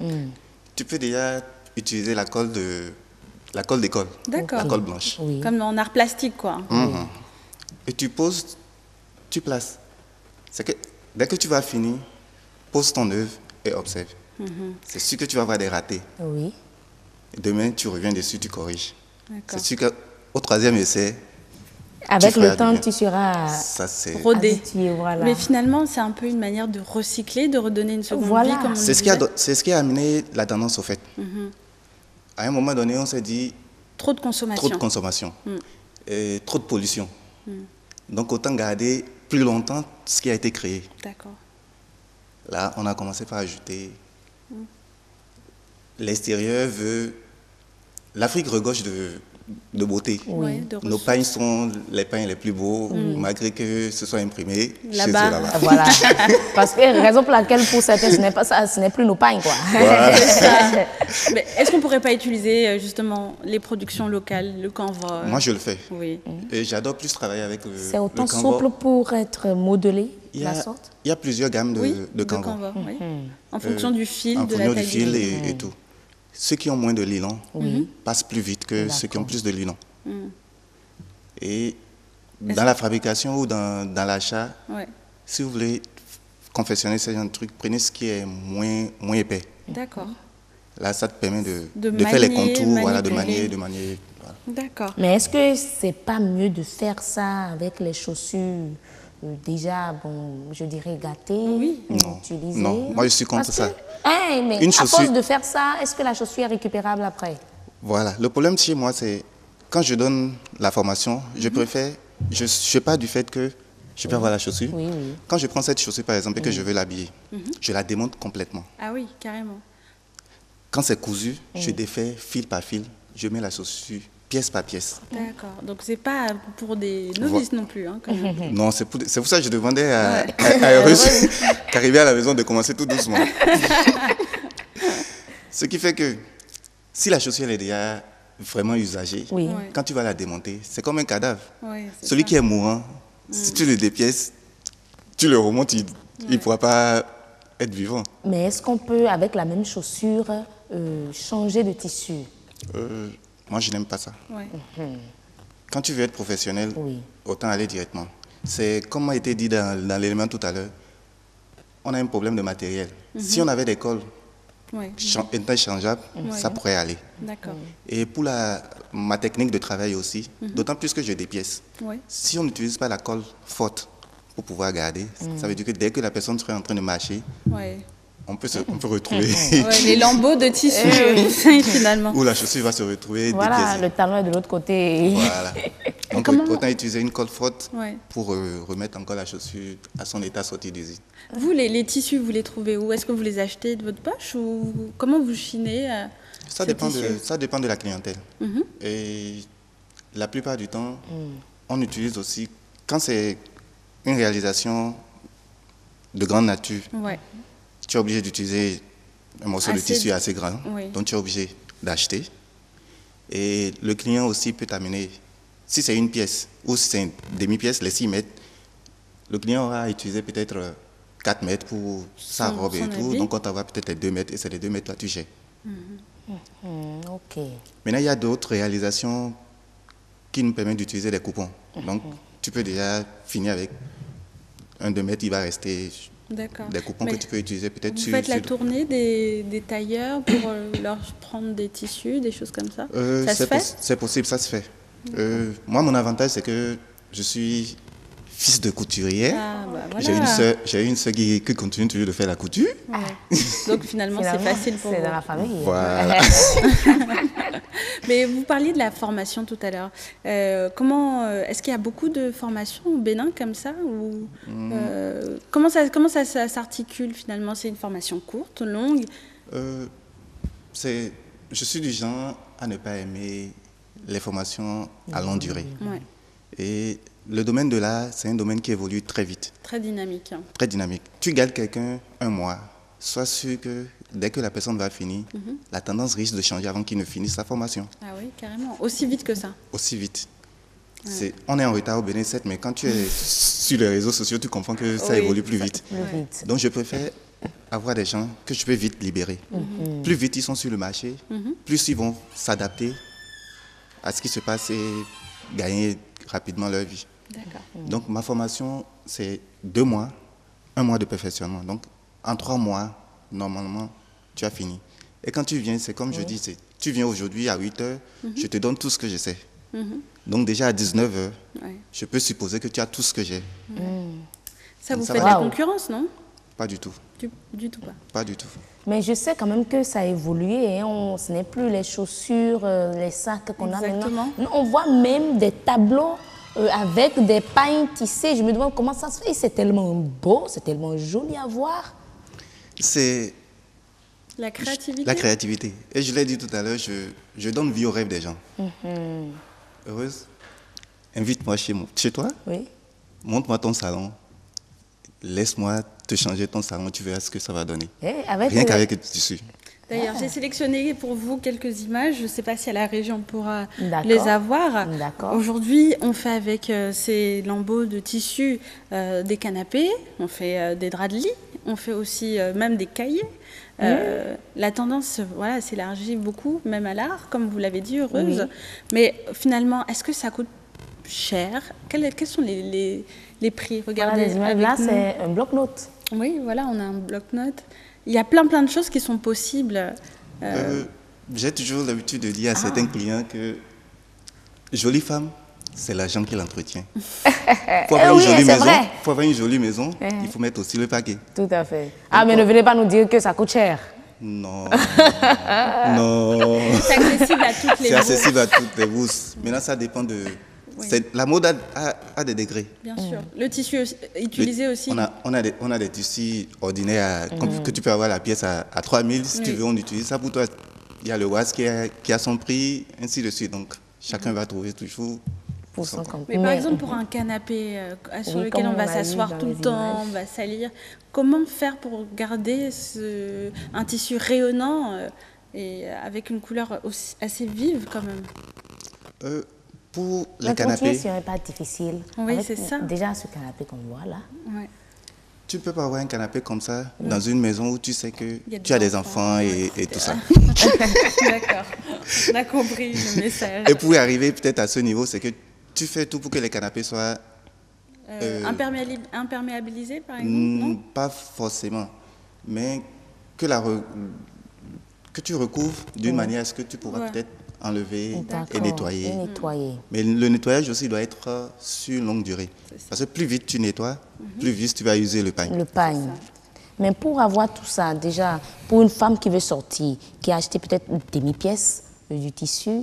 Tu peux déjà utiliser la colle d'école.
D'accord.
La colle blanche.
Comme en art plastique, quoi.
Et tu poses, tu places. C'est que dès que tu vas finir, pose ton œuvre et observe. C'est sûr que tu vas avoir des ratés.
Oui.
Demain, tu reviens dessus, tu corriges. C'est sûr qu'au troisième essai,
avec le temps, tu seras
rodé.
Voilà.
Mais finalement, c'est un peu une manière de recycler, de redonner une seconde vie, comme on
c'est ce qui a amené la tendance au fait. À un moment donné, on s'est dit...
Trop de consommation.
Trop de consommation. Et trop de pollution. Donc, autant garder plus longtemps ce qui a été créé.
D'accord.
Là, on a commencé par ajouter... L'extérieur veut... L'Afrique regorge de beauté. Nos pains sont les pains les plus beaux, malgré que ce soit imprimé
là-bas. Voilà. Parce que raison pour laquelle pour certains, ce n'est pas ça, ce n'est plus nos pains, quoi.
Voilà.
Mais est-ce qu'on ne pourrait pas utiliser justement les productions locales, le Canva?
Moi, je le fais.
Oui.
Et j'adore plus travailler avec le Canva.
C'est autant souple pour être modelé, la sorte?
Il y a plusieurs gammes de Canva.
Oui. En fonction du fil,
en
de la
fonction
taille
du fil et tout. Ceux qui ont moins de nylon passent plus vite que ceux qui ont plus de nylon. Et dans la fabrication ou dans l'achat, si vous voulez confectionner ce genre de truc, prenez ce qui est moins épais.
D'accord.
Là, ça te permet de faire les contours, voilà, de manier. Voilà.
D'accord.
Mais est-ce que c'est pas mieux de faire ça avec les chaussures déjà, bon, je dirais gâtées, utilisées?
Non, moi je suis contre ça.
Mais à force de faire ça, est-ce que la chaussure est récupérable après? Voilà,
le problème chez moi, c'est quand je donne la formation, je préfère, je pars du fait que je peux avoir la chaussure. Quand je prends cette chaussure par exemple et que je veux l'habiller, je la démonte complètement.
Ah oui, carrément.
Quand c'est cousu, je défais fil par fil, je mets la chaussure pièce par pièce.
D'accord, donc c'est pas pour des novices non plus. Hein, quand même.
Non, c'est pour ça que je demandais à Ereus qu'arriver à la maison de commencer tout doucement. Ce qui fait que si la chaussure est déjà vraiment usagée, quand tu vas la démonter, c'est comme un cadavre. Celui qui est mourant, si tu le dépièces, tu le remontes, il ne pourra pas être vivant.
Mais est-ce qu'on peut, avec la même chaussure, changer de tissu?
Moi, je n'aime pas ça. Quand tu veux être professionnel, autant aller directement. C'est comme a été dit dans l'élément tout à l'heure, on a un problème de matériel. Si on avait des cols interchangeables, ça pourrait aller. Et pour ma technique de travail aussi, d'autant plus que je dépièce. Si on n'utilise pas la colle forte pour pouvoir garder, ça veut dire que dès que la personne serait en train de marcher, on peut retrouver...
les lambeaux de tissu, finalement.
Ou la chaussure va se retrouver
voilà,
dépiècée.
Le talon est de l'autre côté.
Voilà. Donc, autant utiliser une colle forte pour remettre encore la chaussure à son état sorti d'usine.
Vous, les tissus, vous les trouvez où? Est-ce que vous les achetez de votre poche ou comment vous chinez
ça dépend de la clientèle. Et la plupart du temps, on utilise aussi... Quand c'est une réalisation de grande nature, tu es obligé d'utiliser un morceau de tissu assez grand, donc tu es obligé d'acheter. Et le client aussi peut t'amener, si c'est une pièce ou si c'est une demi-pièce, les 6 mètres, le client aura utilisé peut-être 4 mètres pour sa robe et tout, donc on t'envoie peut-être les 2 mètres et c'est les 2 mètres, toi tu gères. Maintenant, il y a d'autres réalisations qui nous permettent d'utiliser des coupons. Donc, tu peux déjà finir avec un 2 mètres, il va rester... Des coupons que tu peux utiliser peut-être sur...
Vous faites la tournée des tailleurs pour leur prendre des tissus, des choses comme ça? Ça se fait?
C'est possible, ça se fait. Moi, mon avantage, c'est que je suis fils de couturière.
Voilà.
J'ai une sœur qui continue toujours de faire la couture.
Donc finalement, c'est facile pour vous.
C'est dans la famille.
Voilà.
Mais vous parliez de la formation tout à l'heure. Est-ce qu'il y a beaucoup de formations au Bénin comme ça ou, comment ça s'articule finalement? C'est une formation courte, longue?
Je suis du genre à ne pas aimer les formations à longue durée. Et le domaine de l'art, c'est un domaine qui évolue très vite.
Très dynamique.
Très dynamique. Tu gardes quelqu'un un mois, sois sûr que dès que la personne va finir, la tendance risque de changer avant qu'il ne finisse sa formation.
Ah oui, carrément. Aussi vite que ça.
Aussi vite.
Ouais.
On est en retard au Bénin 7, mais quand tu es sur les réseaux sociaux, tu comprends que ça évolue plus vite. Donc je préfère avoir des gens que je peux vite libérer. Plus vite ils sont sur le marché, plus ils vont s'adapter à ce qui se passe et gagner rapidement leur vie. Donc ma formation, c'est 2 mois, 1 mois de perfectionnement. Donc en 3 mois, normalement, tu as fini. Et quand tu viens, c'est comme je dis, tu viens aujourd'hui à 8 h, je te donne tout ce que je sais. Donc déjà à 19 h, je peux supposer que tu as tout ce que j'ai.
Ça vous fait de la concurrence, non?
Pas du tout.
Du tout pas.
Pas du tout.
Mais je sais quand même que ça a évolué. Hein. Ce n'est plus les chaussures, les sacs qu'on a maintenant. On voit même des tableaux avec des pailles tissées. Je me demande comment ça se fait. C'est tellement beau, c'est tellement joli à voir.
C'est
la créativité.
La créativité. Et je l'ai dit tout à l'heure, je donne vie aux rêves des gens. Heureuse, invite-moi chez toi.
Oui.
Montre-moi ton salon. Laisse-moi te changer ton salon, tu verras ce que ça va donner.
Avec
rien qu'avec le tissu.
D'ailleurs, j'ai sélectionné pour vous quelques images. Je ne sais pas si à la région on pourra les avoir. Aujourd'hui, on fait avec ces lambeaux de tissu des canapés, on fait des draps de lit, on fait aussi même des cahiers. La tendance s'élargit beaucoup, même à l'art, comme vous l'avez dit, Heureuse. Mais finalement, est-ce que ça coûte cher? Quels sont les prix? Regardez,
les images, là, c'est un bloc-notes.
Oui, voilà, on a un bloc-notes. Il y a plein de choses qui sont possibles.
J'ai toujours l'habitude de dire à certains clients que jolie femme, c'est l'argent qui l'entretient. Pour avoir une jolie maison, il faut mettre aussi le paquet.
Tout à fait. Mais ne venez pas nous dire que ça coûte cher.
Non. Non.
C'est accessible à toutes les bourses.
C'est accessible à toutes les bourses. Maintenant, ça dépend de... La mode a des degrés.
Bien sûr. Le tissu utilisé aussi.
On a des tissus ordinaires que tu peux avoir la pièce à 3 000. Si tu veux, on utilise ça pour toi. Il y a le WAS qui a son prix, ainsi de suite. Donc, chacun va trouver toujours
pour son compte.
Mais par exemple, pour un canapé sur lequel on va s'asseoir tout le temps, on va salir, comment faire pour garder un tissu rayonnant et avec une couleur assez vive quand même?
Pour les canapés,
ce n'est pas difficile.
Oui, c'est ça.
Déjà, ce canapé qu'on voit là.
Ouais.
Tu ne peux pas avoir un canapé comme ça dans une maison où tu sais que tu as des enfants et tout ça.
D'accord. On a compris le message.
Et pour y arriver peut-être à ce niveau, c'est que tu fais tout pour que les canapés soient...
imperméabilisés, par exemple, non?
Pas forcément. Mais que tu recouvres d'une manière à ce que tu pourras peut-être enlever et nettoyer. Mais le nettoyage aussi doit être sur une longue durée. Parce que plus vite tu nettoies, plus vite tu vas user le pagne.
Le pagne. Mais pour avoir tout ça, déjà, pour une femme qui veut sortir, qui a acheté peut-être une demi-pièce du tissu,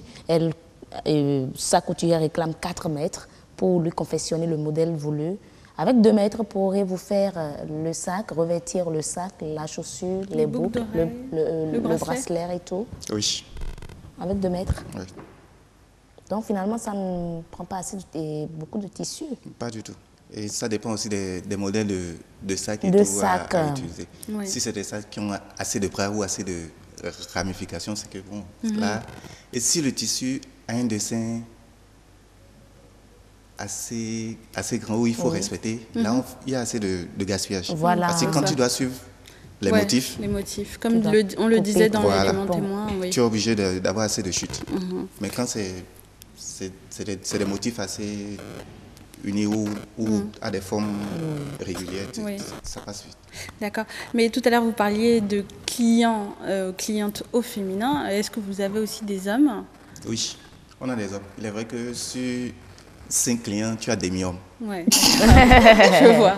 sa couturière réclame 4 mètres pour lui confectionner le modèle voulu. Avec 2 mètres, pourrez-vous faire le sac, revêtir le sac, la chaussure, les boucles, le bracelet et tout?
Oui.
Avec 2 mètres?
Oui.
Donc finalement, ça ne prend pas beaucoup de tissu?
Pas du tout. Et ça dépend aussi des modèles de sacs et tout à utiliser. Oui. Si c'est des sacs qui ont assez de bras ou assez de ramifications, c'est que bon, là. Et si le tissu a un dessin assez grand où il faut respecter, là, il y a assez de gaspillage.
Voilà.
Parce que quand tu dois suivre les motifs.
Les motifs, comme on le disait dans l'élément témoin. Oui.
Tu es obligé d'avoir assez de chutes. Mais quand c'est des motifs assez unis ou à des formes régulières, ça passe vite.
D'accord. Mais tout à l'heure, vous parliez de clientes au féminin. Est-ce que vous avez aussi des hommes?
Oui, on a des hommes. Il est vrai que sur 5 clients, tu as des mi-hommes.
Oui, je vois.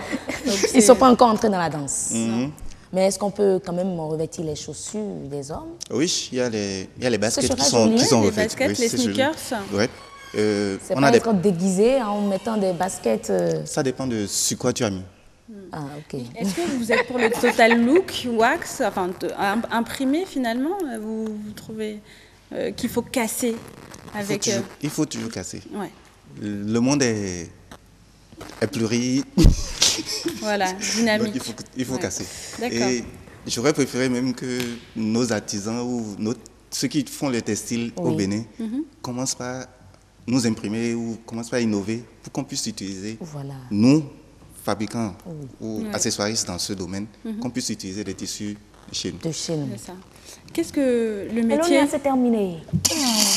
Ils ne sont pas encore entrés dans la danse. Mais est-ce qu'on peut quand même revêtir les chaussures des hommes?
Oui, il y a les baskets qui sont revêtues.
Les baskets, les sneakers.
Oui.
C'est pas être déguisé en mettant des baskets.
Ça dépend de sur quoi tu as mis.
Ah, ok.
Est-ce que vous êtes pour le total look, wax, enfin imprimé finalement? Vous trouvez qu'il faut casser avec...
Il faut toujours casser.
Ouais.
Le monde est pluri.
Voilà, dynamique.
Donc il faut casser.
D'accord.
Et J'aurais préféré même que nos artisans ou ceux qui font les textiles au Bénin commencent par nous imprimer ou commencent par innover pour qu'on puisse utiliser, nous, fabricants ou accessoiristes dans ce domaine, qu'on puisse utiliser des tissus de chez nous.
C'est ça. Qu'est-ce que le métier...
Elonia, c'est terminé.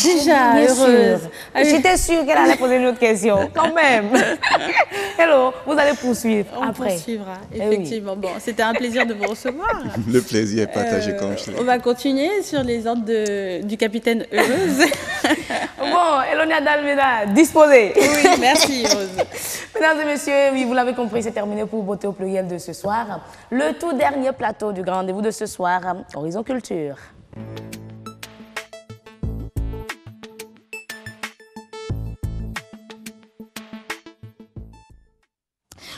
Déjà,
bien
heureuse.
sûr. J'étais sûre qu'elle allait poser une autre question, quand même. Hello, vous allez poursuivre après.
On poursuivra, effectivement. Bon, c'était un plaisir de vous recevoir.
Le plaisir est partagé comme je l'ai.
On va continuer sur les ordres du capitaine Heureuse.
Bon, Elonia Dalmeda, disposée.
Oui, merci Rose.
Mesdames et messieurs, oui, vous l'avez compris, c'est terminé pour Beauté au pluriel de ce soir. Le tout dernier plateau du grand rendez-vous de ce soir, Horizon Culture.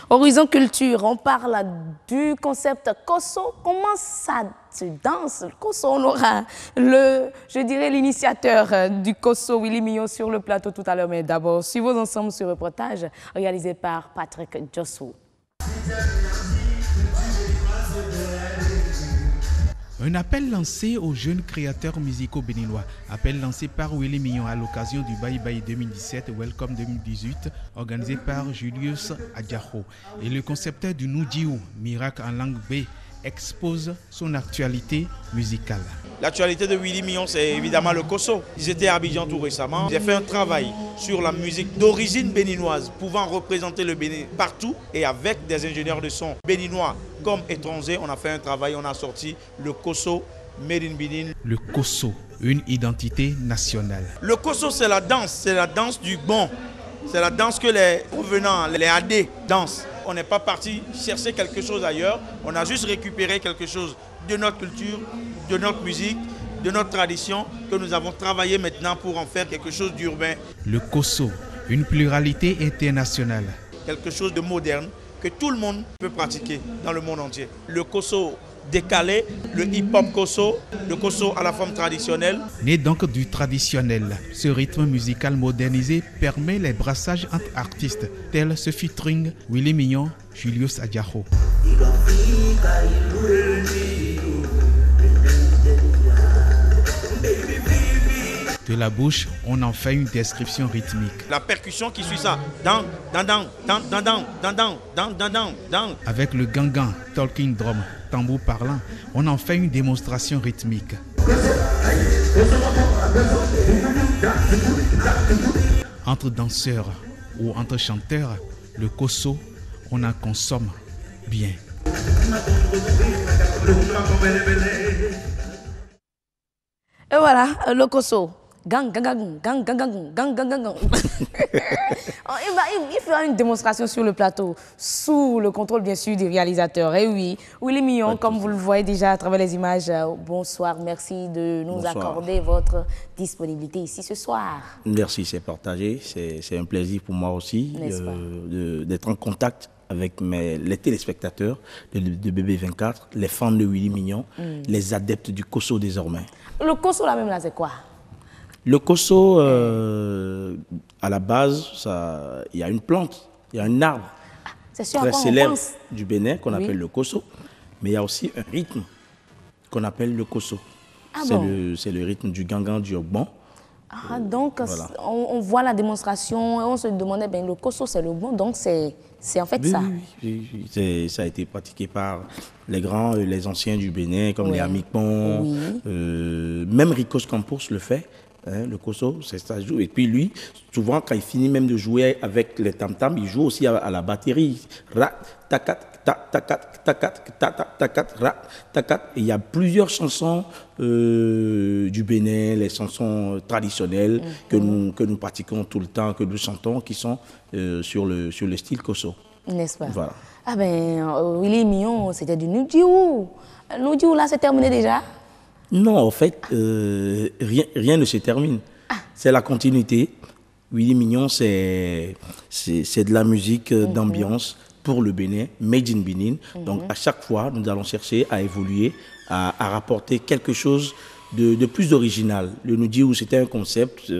Horizon Culture, on parle du concept Kosso. Comment ça se danse? Le Kosso, on aura je dirais l'initiateur du Kosso, Willy Mignon, sur le plateau tout à l'heure. Mais d'abord, suivons ensemble ce reportage réalisé par Patrick Jossou.
Un appel lancé aux jeunes créateurs musicaux béninois. Appel lancé par Willy Mignon à l'occasion du Bye Bye 2017 Welcome 2018 organisé par Julius Adjaho. Et le concepteur du Nujiu, miracle en langue B, expose son actualité musicale.
L'actualité de Willy Mignon, c'est évidemment le Kosso. Ils étaient à Abidjan tout récemment. J'ai fait un travail sur la musique d'origine béninoise, pouvant représenter le Bénin partout et avec des ingénieurs de son béninois comme étrangers. On a fait un travail, on a sorti le Kosso Made in Benin.
Le Kosso, une identité nationale.
Le Kosso, c'est la danse du bon. C'est la danse que les revenants, les AD dansent. On n'est pas parti chercher quelque chose ailleurs, on a juste récupéré quelque chose de notre culture, de notre musique, de notre tradition, que nous avons travaillé maintenant pour en faire quelque chose d'urbain.
Le Kosso, une pluralité internationale.
Quelque chose de moderne que tout le monde peut pratiquer dans le monde entier. Le Kosso décalé, le hip-hop Kosso, le Kosso à la forme traditionnelle.
Né donc du traditionnel, ce rythme musical modernisé permet les brassages entre artistes, tels ce featuring Willy Mignon, Julius Adjaho. De la bouche, on en fait une description rythmique.
La percussion qui suit ça,
avec le gangan, talking drum, tambour parlant, on en fait une démonstration rythmique. Entre danseurs ou entre chanteurs, le Kosso, on en consomme bien.
Et voilà, le Kosso. Gang, gang, gang, gang, gang, gang, gang, gang, gang, gang. Il fera une démonstration sur le plateau, sous le contrôle bien sûr du réalisateur. Et oui, Willy Mignon, comme vous le voyez déjà à travers les images, bonsoir, merci de nous accorder votre disponibilité ici ce soir.
Merci, c'est partagé, c'est un plaisir pour moi aussi d'être en contact avec les téléspectateurs de BB24, les fans de Willy Mignon, les adeptes du Kosso désormais.
Le Kosso là même là, c'est quoi?
Le Kosso, à la base, il y a une plante, il y a un arbre très célèbre du Bénin qu'on appelle le Kosso, mais il y a aussi un rythme qu'on appelle le Kosso. C'est le rythme du gangan du Ogban.
Ah, donc, voilà. On voit la démonstration et on se demandait, ben, le Kosso c'est le bon, donc c'est en fait ça.
Oui. Ça a été pratiqué par les grands, les anciens du Bénin, comme les Amikpon, même Ricos Campos le fait. Hein, le Kosso, c'est ça joue. Et puis lui, souvent quand il finit même de jouer avec les tam-tams, il joue aussi à la batterie. Rat, takat, takat, takat, takat, rat, takat. Et il y a plusieurs chansons du Bénin, les chansons traditionnelles que nous pratiquons tout le temps, que nous chantons, qui sont sur le style Kosso.
N'est-ce pas?
Voilà.
Ah ben, Willy Mignon, c'était du Nujiu. Nujiu, là, c'est terminé déjà?
Non, en fait, rien ne se termine. C'est la continuité. Willy Mignon, c'est de la musique d'ambiance pour le Bénin, made in Benin. Donc, à chaque fois, nous allons chercher à évoluer, à rapporter quelque chose de plus original. Le Nujiu, c'était un concept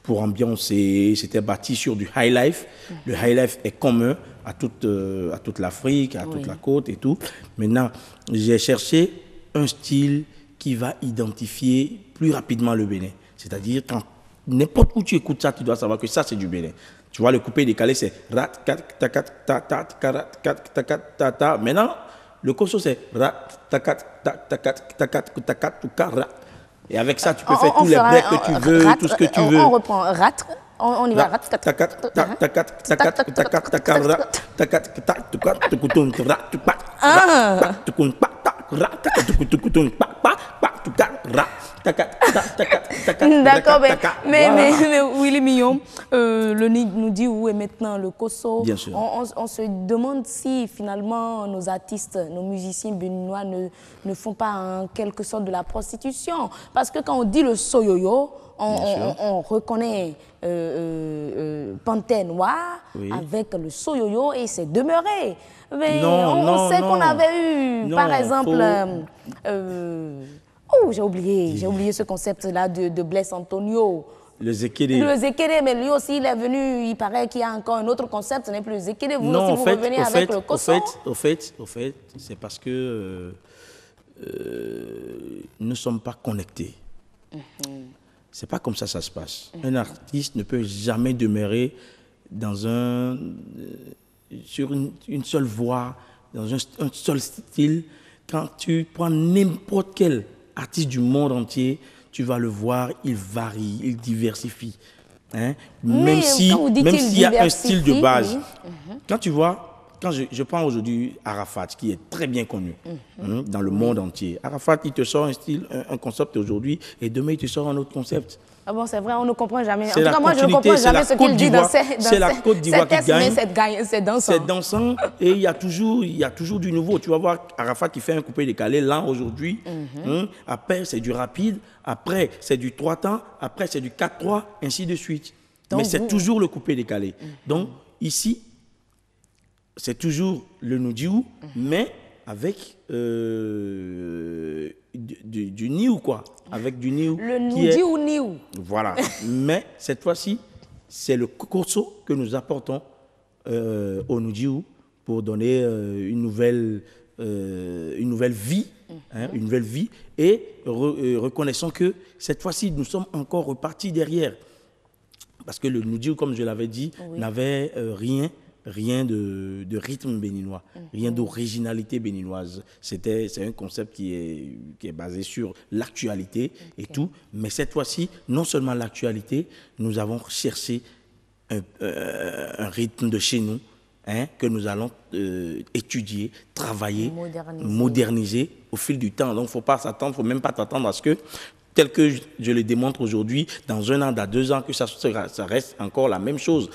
pour ambiancer, c'était bâti sur du high life. Le high life est commun toute l'Afrique, à toute la côte et tout. Maintenant, j'ai cherché un style qui va identifier plus rapidement le Bénin. C'est-à-dire, quand n'importe où tu écoutes ça, tu dois savoir que ça, c'est du Bénin. Tu vois, le coupé décalé, c'est rat, kat, takat, ta, ta, karat, kat, takat, ta, ta. Maintenant, le kosso, c'est rat, takat, takat, takat, takat, rat. Et avec ça, tu peux faire tous les blecs que tu veux, tout ce que tu veux.
On reprend rat. On y va, rat, takat,
takat, takat, takat, takat, takat, rat, takat, takat, takat, tukutun, rat, tukat, rat, tukun, pak, tak, rat, takat, tukutun, pak, pak, pak, tukat, rat.
D'accord, mais Willy Millon, le NID nous dit où est maintenant le kosso.
Bien sûr.
On se demande si finalement nos artistes, nos musiciens béninois ne font pas en quelque sorte de la prostitution. Parce que quand on dit le soyoyo, on reconnaît Panthère Noire avec le soyoyo et c'est demeuré. Mais on sait qu'on avait eu, par exemple... Oh, j'ai oublié ce concept-là de Blaise Antonio.
Le Zekede.
Le Zekede, mais lui aussi, il est venu, il paraît qu'il y a encore un autre concept, ce n'est plus le Zekede. Vous
non,
aussi, vous revenez avec le kosso.
Au fait, c'est parce que nous ne sommes pas connectés. C'est pas comme ça se passe. Un artiste ne peut jamais demeurer dans sur une seule voix, dans un seul style. Quand tu prends n'importe quel artiste du monde entier, tu vas le voir, il varie, il diversifie. Hein? Même s'il y a un style de base. Quand tu vois, quand je prends aujourd'hui Arafat, qui est très bien connu dans le monde entier. Arafat, il te sort un style, un concept aujourd'hui, et demain, il te sort un autre concept.
Ah bon, c'est vrai, on ne comprend jamais. En
tout
cas, moi, je ne comprends jamais ce qu'il dit dans
c'est la Côte d'Ivoire qui gagne.
C'est dansant.
C'est dansant et il y a toujours du nouveau. Tu vas voir Arafat qui fait un coupé décalé lent aujourd'hui. Après, c'est du rapide. Après, c'est du 3 temps. Après, c'est du 4-3, ainsi de suite. Donc, mais c'est toujours le coupé décalé. Donc, ici, c'est toujours le Nudiou, mais avec du niou, quoi. Avec du niou.
Le Nudiou niou.
Voilà. Mais cette fois-ci, c'est le kosso que nous apportons au Nudiou pour donner une nouvelle vie. Une nouvelle vie. Et reconnaissons que cette fois-ci, nous sommes encore repartis derrière. Parce que le Nudiou, comme je l'avais dit, n'avait rien de rythme béninois, rien d'originalité béninoise. C'est un concept qui est basé sur l'actualité et tout. Mais cette fois-ci, non seulement l'actualité, nous avons cherché un rythme de chez nous que nous allons étudier, travailler, moderniser au fil du temps. Donc, il ne faut pas s'attendre, il ne faut même pas t'attendre à ce que tel que je le démontre aujourd'hui, dans 1 an, dans 2 ans, que ça reste encore la même chose.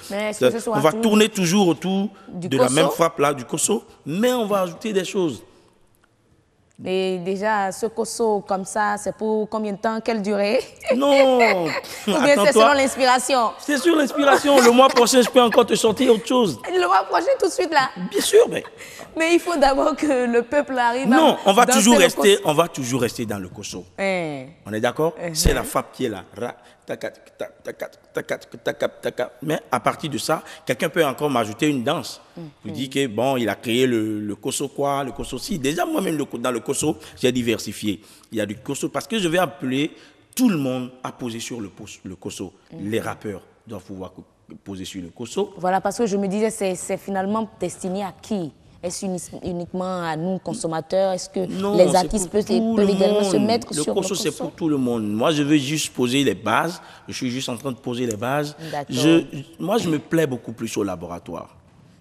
On va tourner toujours autour de la même frappe là, du kosso, mais on va ajouter des choses.
Et déjà, ce kosso comme ça, c'est pour combien de temps? Quelle durée?
Non.
Ou bien c'est selon l'inspiration?
C'est sur l'inspiration. Le mois prochain, je peux encore te sortir autre chose.
Le mois prochain, tout de suite là?
Bien sûr, mais...
Mais il faut d'abord que le peuple arrive à...
Non, on va toujours rester dans le kosso. On est d'accord? C'est la frappe qui est là. Mais à partir de ça, quelqu'un peut encore m'ajouter une danse. Je dis que bon, il a créé le kosso quoi, le kosso si. Déjà moi-même dans le kosso, j'ai diversifié. Il y a du kosso parce que je vais appeler tout le monde à poser sur le kosso. Les rappeurs doivent pouvoir poser sur le kosso.
Voilà, parce que je me disais, c'est finalement destiné à qui? Est-ce uniquement à nous, consommateurs? Est-ce que les artistes peuvent également se mettre sur le kosso?
C'est pour tout le monde. Moi, je veux juste poser les bases. Je suis juste en train de poser les bases. Moi, je me plais beaucoup plus au laboratoire.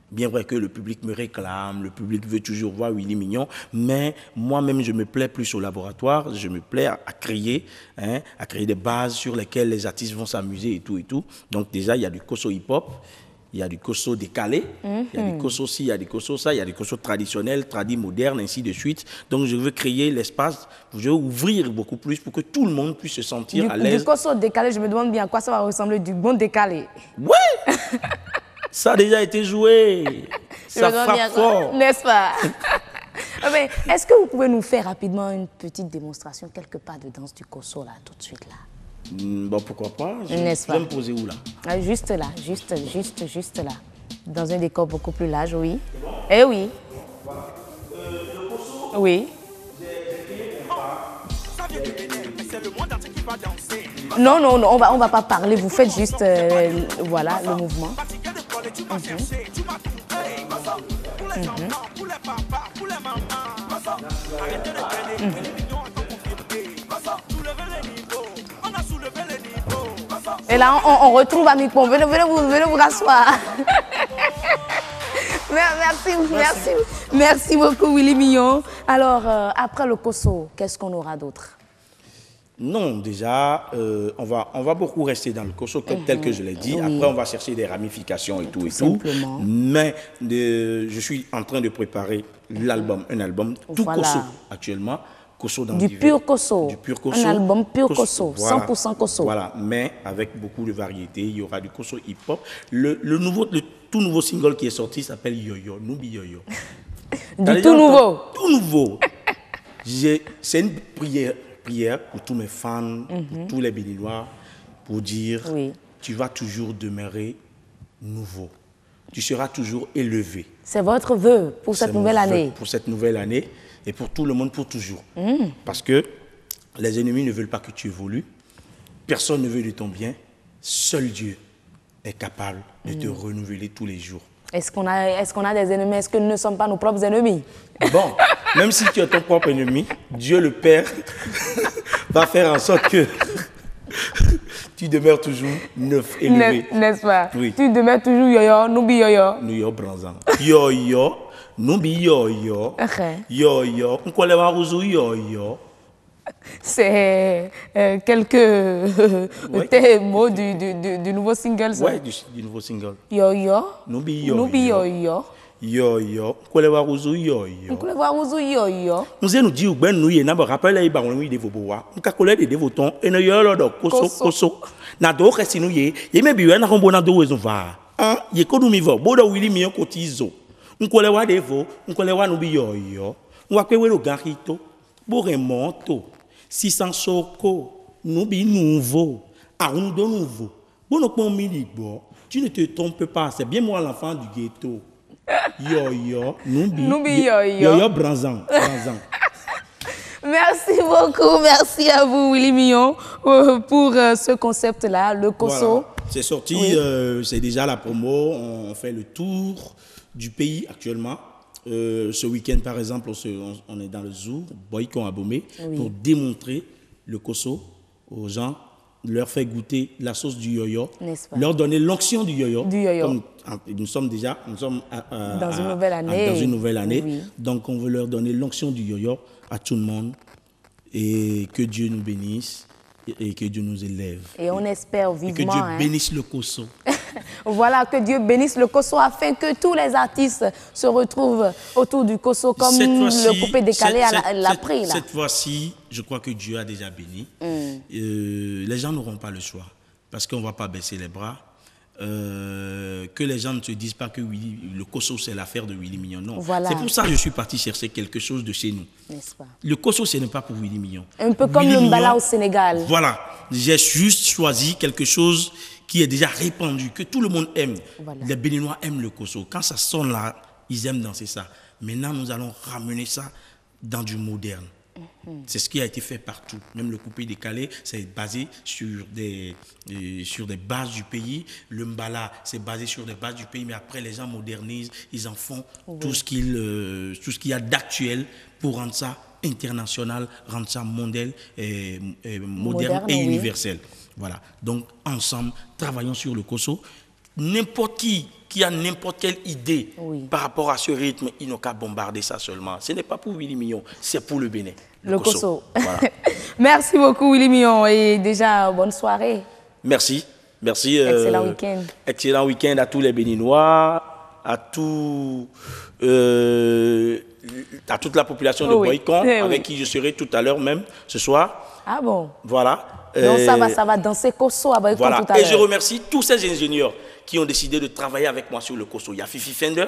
Bien vrai que le public me réclame, le public veut toujours voir Willy Millon, mais moi-même, je me plais plus au laboratoire. Je me plais à créer des bases sur lesquelles les artistes vont s'amuser et tout et tout. Donc déjà, il y a du kosso hip-hop. Il y a du kosso décalé, il y a du kosso ci, il y a du kosso ça, il y a du kosso traditionnel, tradi moderne, ainsi de suite. Donc je veux créer l'espace, je veux ouvrir beaucoup plus pour que tout le monde puisse se sentir à l'aise.
Du kosso décalé, je me demande bien à quoi ça va ressembler, du bon décalé.
Oui. Ça a déjà été joué. Ça frappe fort.
N'est-ce pas? Est-ce que vous pouvez nous faire rapidement une petite démonstration quelque part de danse du kosso là, tout de suite là?
Bon, pourquoi pas?
N'est-ce pas?
Je vais me poser où là?
Juste là, juste là. Dans un décor beaucoup plus large, oui. Eh oui. Oui. Non, non, non, on va pas parler. Vous faites juste, voilà, le mouvement. Et là, on retrouve Amikpon. Venez vous rasseoir. Merci beaucoup, Willy Mignon. Alors, après le Kosso, qu'est-ce qu'on aura d'autre?
Non, déjà, on va beaucoup rester dans le Kosso, tel que je l'ai dit. Oui. Après, on va chercher des ramifications et tout. Mais je suis en train de préparer un album tout Kosso actuellement. Kosso dans
du pur Kosso. Un album pur Kosso,
voilà,
100% Kosso.
Voilà, mais avec beaucoup de variétés. Il y aura du Kosso hip-hop. Le tout nouveau single qui est sorti s'appelle Yo-Yo, Nubi Yo-Yo.
Du tout nouveau.
Tout nouveau. C'est une prière pour tous mes fans, pour tous les Béninois, pour dire tu vas toujours demeurer nouveau. Tu seras toujours élevé.
C'est votre vœu pour cette nouvelle année.
Pour cette nouvelle année et pour tout le monde, pour toujours. Parce que les ennemis ne veulent pas que tu évolues. Personne ne veut de ton bien. Seul Dieu est capable de te renouveler tous les jours.
Est-ce qu'on a des ennemis? Est-ce que nous ne sommes pas nos propres ennemis?
Bon, même si tu es ton propre ennemi, Dieu le Père va faire en sorte que tu demeures toujours neuf, élevé.
N'est-ce pas?
Oui.
Tu demeures toujours yo-yo, nubi yo-yo.
Yo branzan. Yo-yo, nubi yo-yo. Yo-yo, nkolewa ruzu yo-yo.
C'est quelques mots du nouveau single.
Oui, du nouveau single.
Yo-yo.
Nubi yo-yo.
Nubi yo-yo.
Yo-yo. Nkolewa ruzu yo-yo.
Nkolewa ruzu yo-yo.
Nous allons dire que nous avons rappelé que nous avons des vobois. Nous avons collé des votons et nous avons des koso. Nous avons fait nous y est même bien nous avons deux raisons va. Il y a que nous vivons. Bodo Willy Mignon cotiso. Nous collé des vo. Nous collé nubi yo-yo. Nous avons le garito. Boremonto. 600 soko, nubi nouveau, arundo nouveau. Bon, tu ne te trompes pas, c'est bien moi l'enfant du ghetto. Yo-yo, nubi yo-yo. Yo-yo branzan.
Merci beaucoup, merci à vous Willy Mignon pour ce concept-là, le Kosso.
Voilà. C'est sorti, c'est déjà la promo, on fait le tour du pays actuellement. Ce week-end, par exemple, on est dans le zoo, Boycon à Bomé, pour démontrer le Kosso aux gens, leur faire goûter la sauce du yo-yo, leur donner l'onction du yo-yo. Nous sommes dans
une nouvelle année.
Oui. Donc, on veut leur donner l'onction du yo-yo à tout le monde et que Dieu nous bénisse et que Dieu nous élève.
Et on espère vivement.
Et que Dieu bénisse le Kosso.
Voilà, que Dieu bénisse le Kosso afin que tous les artistes se retrouvent autour du Kosso comme le coupé décalé l'a pris.
Cette fois-ci, je crois que Dieu a déjà béni. Les gens n'auront pas le choix parce qu'on ne va pas baisser les bras. Que les gens ne se disent pas que le Kosso c'est l'affaire de Willy Mignon. Non, c'est pour ça que je suis parti chercher quelque chose de chez nous.
N'est-ce pas?
Le Kosso ce n'est pas pour Willy Mignon.
Un peu comme le Mbala au Sénégal.
Voilà, j'ai juste choisi quelque chose qui est déjà répandu, que tout le monde aime. Voilà. Les Béninois aiment le Kosso. Quand ça sonne là, ils aiment danser ça. Maintenant, nous allons ramener ça dans du moderne. C'est ce qui a été fait partout. Même le coupé décalé, c'est basé sur des bases du pays. Le Mbala, c'est basé sur des bases du pays. Mais après, les gens modernisent. Ils en font tout ce qu'il y a d'actuel pour rendre ça international, rendre ça moderne et universel. Voilà. Donc, ensemble, travaillons sur le Kosso. N'importe qui a n'importe quelle idée par rapport à ce rythme, il n'a qu'à bombarder ça seulement. Ce n'est pas pour Willy Mignon, c'est pour le Bénin.
Le Kosso.
Voilà.
Merci beaucoup, Willy Mignon. Et déjà, bonne soirée.
Merci.
Excellent week-end.
Excellent week-end à tous les Béninois, à toute la population de Boycon, avec qui je serai tout à l'heure même, ce soir.
Ah bon?
Voilà.
Donc ça va danser Kosso à Boycon tout à l'heure.
Et je remercie tous ces ingénieurs qui ont décidé de travailler avec moi sur le Kosso. Il y a Fifi Fender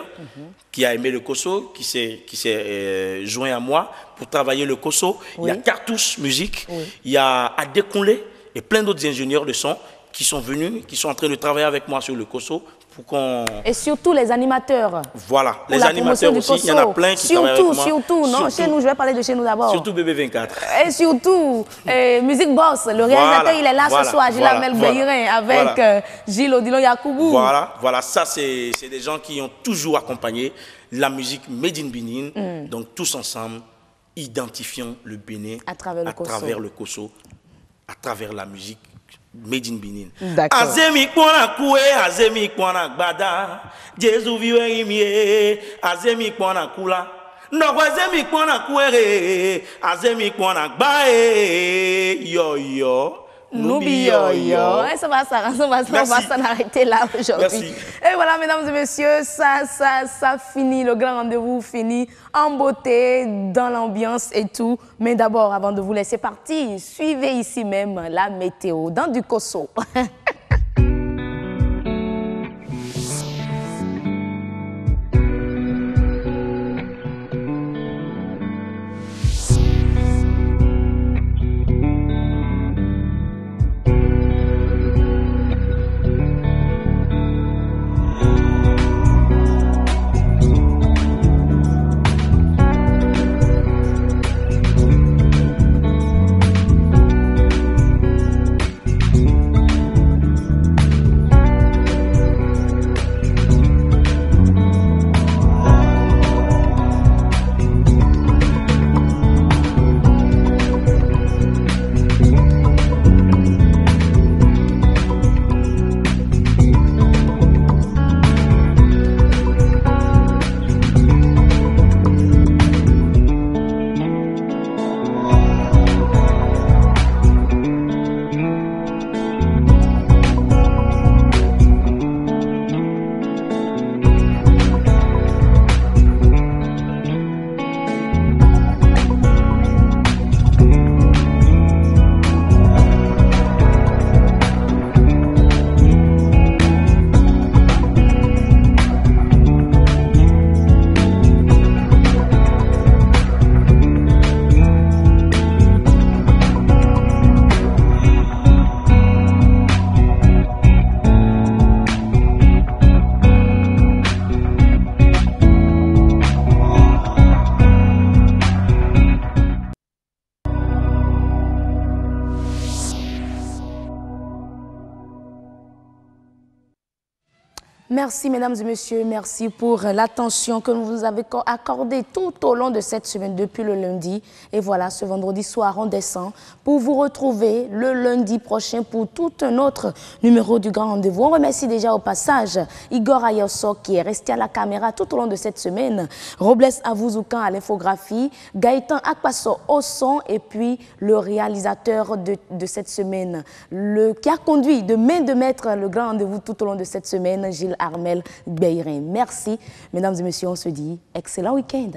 qui a aimé le Kosso, qui s'est joint à moi pour travailler le Kosso. Il y a Cartouche Musique, il y a Adekunle et plein d'autres ingénieurs de son qui sont venus, qui sont en train de travailler avec moi sur le Kosso
Et surtout les animateurs.
Voilà, les animateurs aussi, il y en a plein qui travaillent avec moi.
Surtout, non, chez nous, je vais parler de chez nous d'abord.
Surtout BB24.
Et surtout, Musique Boss, le réalisateur, il est là ce soir, Gilles Amel Beirin, avec Gilles Odilon Yakoubou.
Voilà, ça c'est des gens qui ont toujours accompagné la musique Made in Benin. Donc tous ensemble, identifions le Bénin à travers le Kosso, à travers la musique Made in Benin. Azemi kwana kwe, azemi kwana gbada, Jésus viwe imie, azemi kwana kula. No azemi kwana kwere, azemi kwana gbae, yo yo.
Nubi yo yo. Ça va s'en arrêter là aujourd'hui. Et voilà, mesdames et messieurs, ça finit, le grand rendez-vous finit en beauté, dans l'ambiance et tout. Mais d'abord, avant de vous laisser partir, suivez ici même la météo dans du Kosso. Merci, mesdames et messieurs, merci pour l'attention que vous nous avez accordée tout au long de cette semaine, depuis le lundi. Et voilà, ce vendredi soir, on descend pour vous retrouver le lundi prochain pour tout un autre numéro du Grand Rendez-vous. On remercie déjà au passage Igor Ayosso qui est resté à la caméra tout au long de cette semaine, Robles Avouzoukan à l'infographie, Gaëtan Akpasso au son et puis le réalisateur de cette semaine, qui a conduit de main de maître le Grand Rendez-vous tout au long de cette semaine, Gilles Amel Beirin. Merci, mesdames et messieurs, on se dit excellent week-end.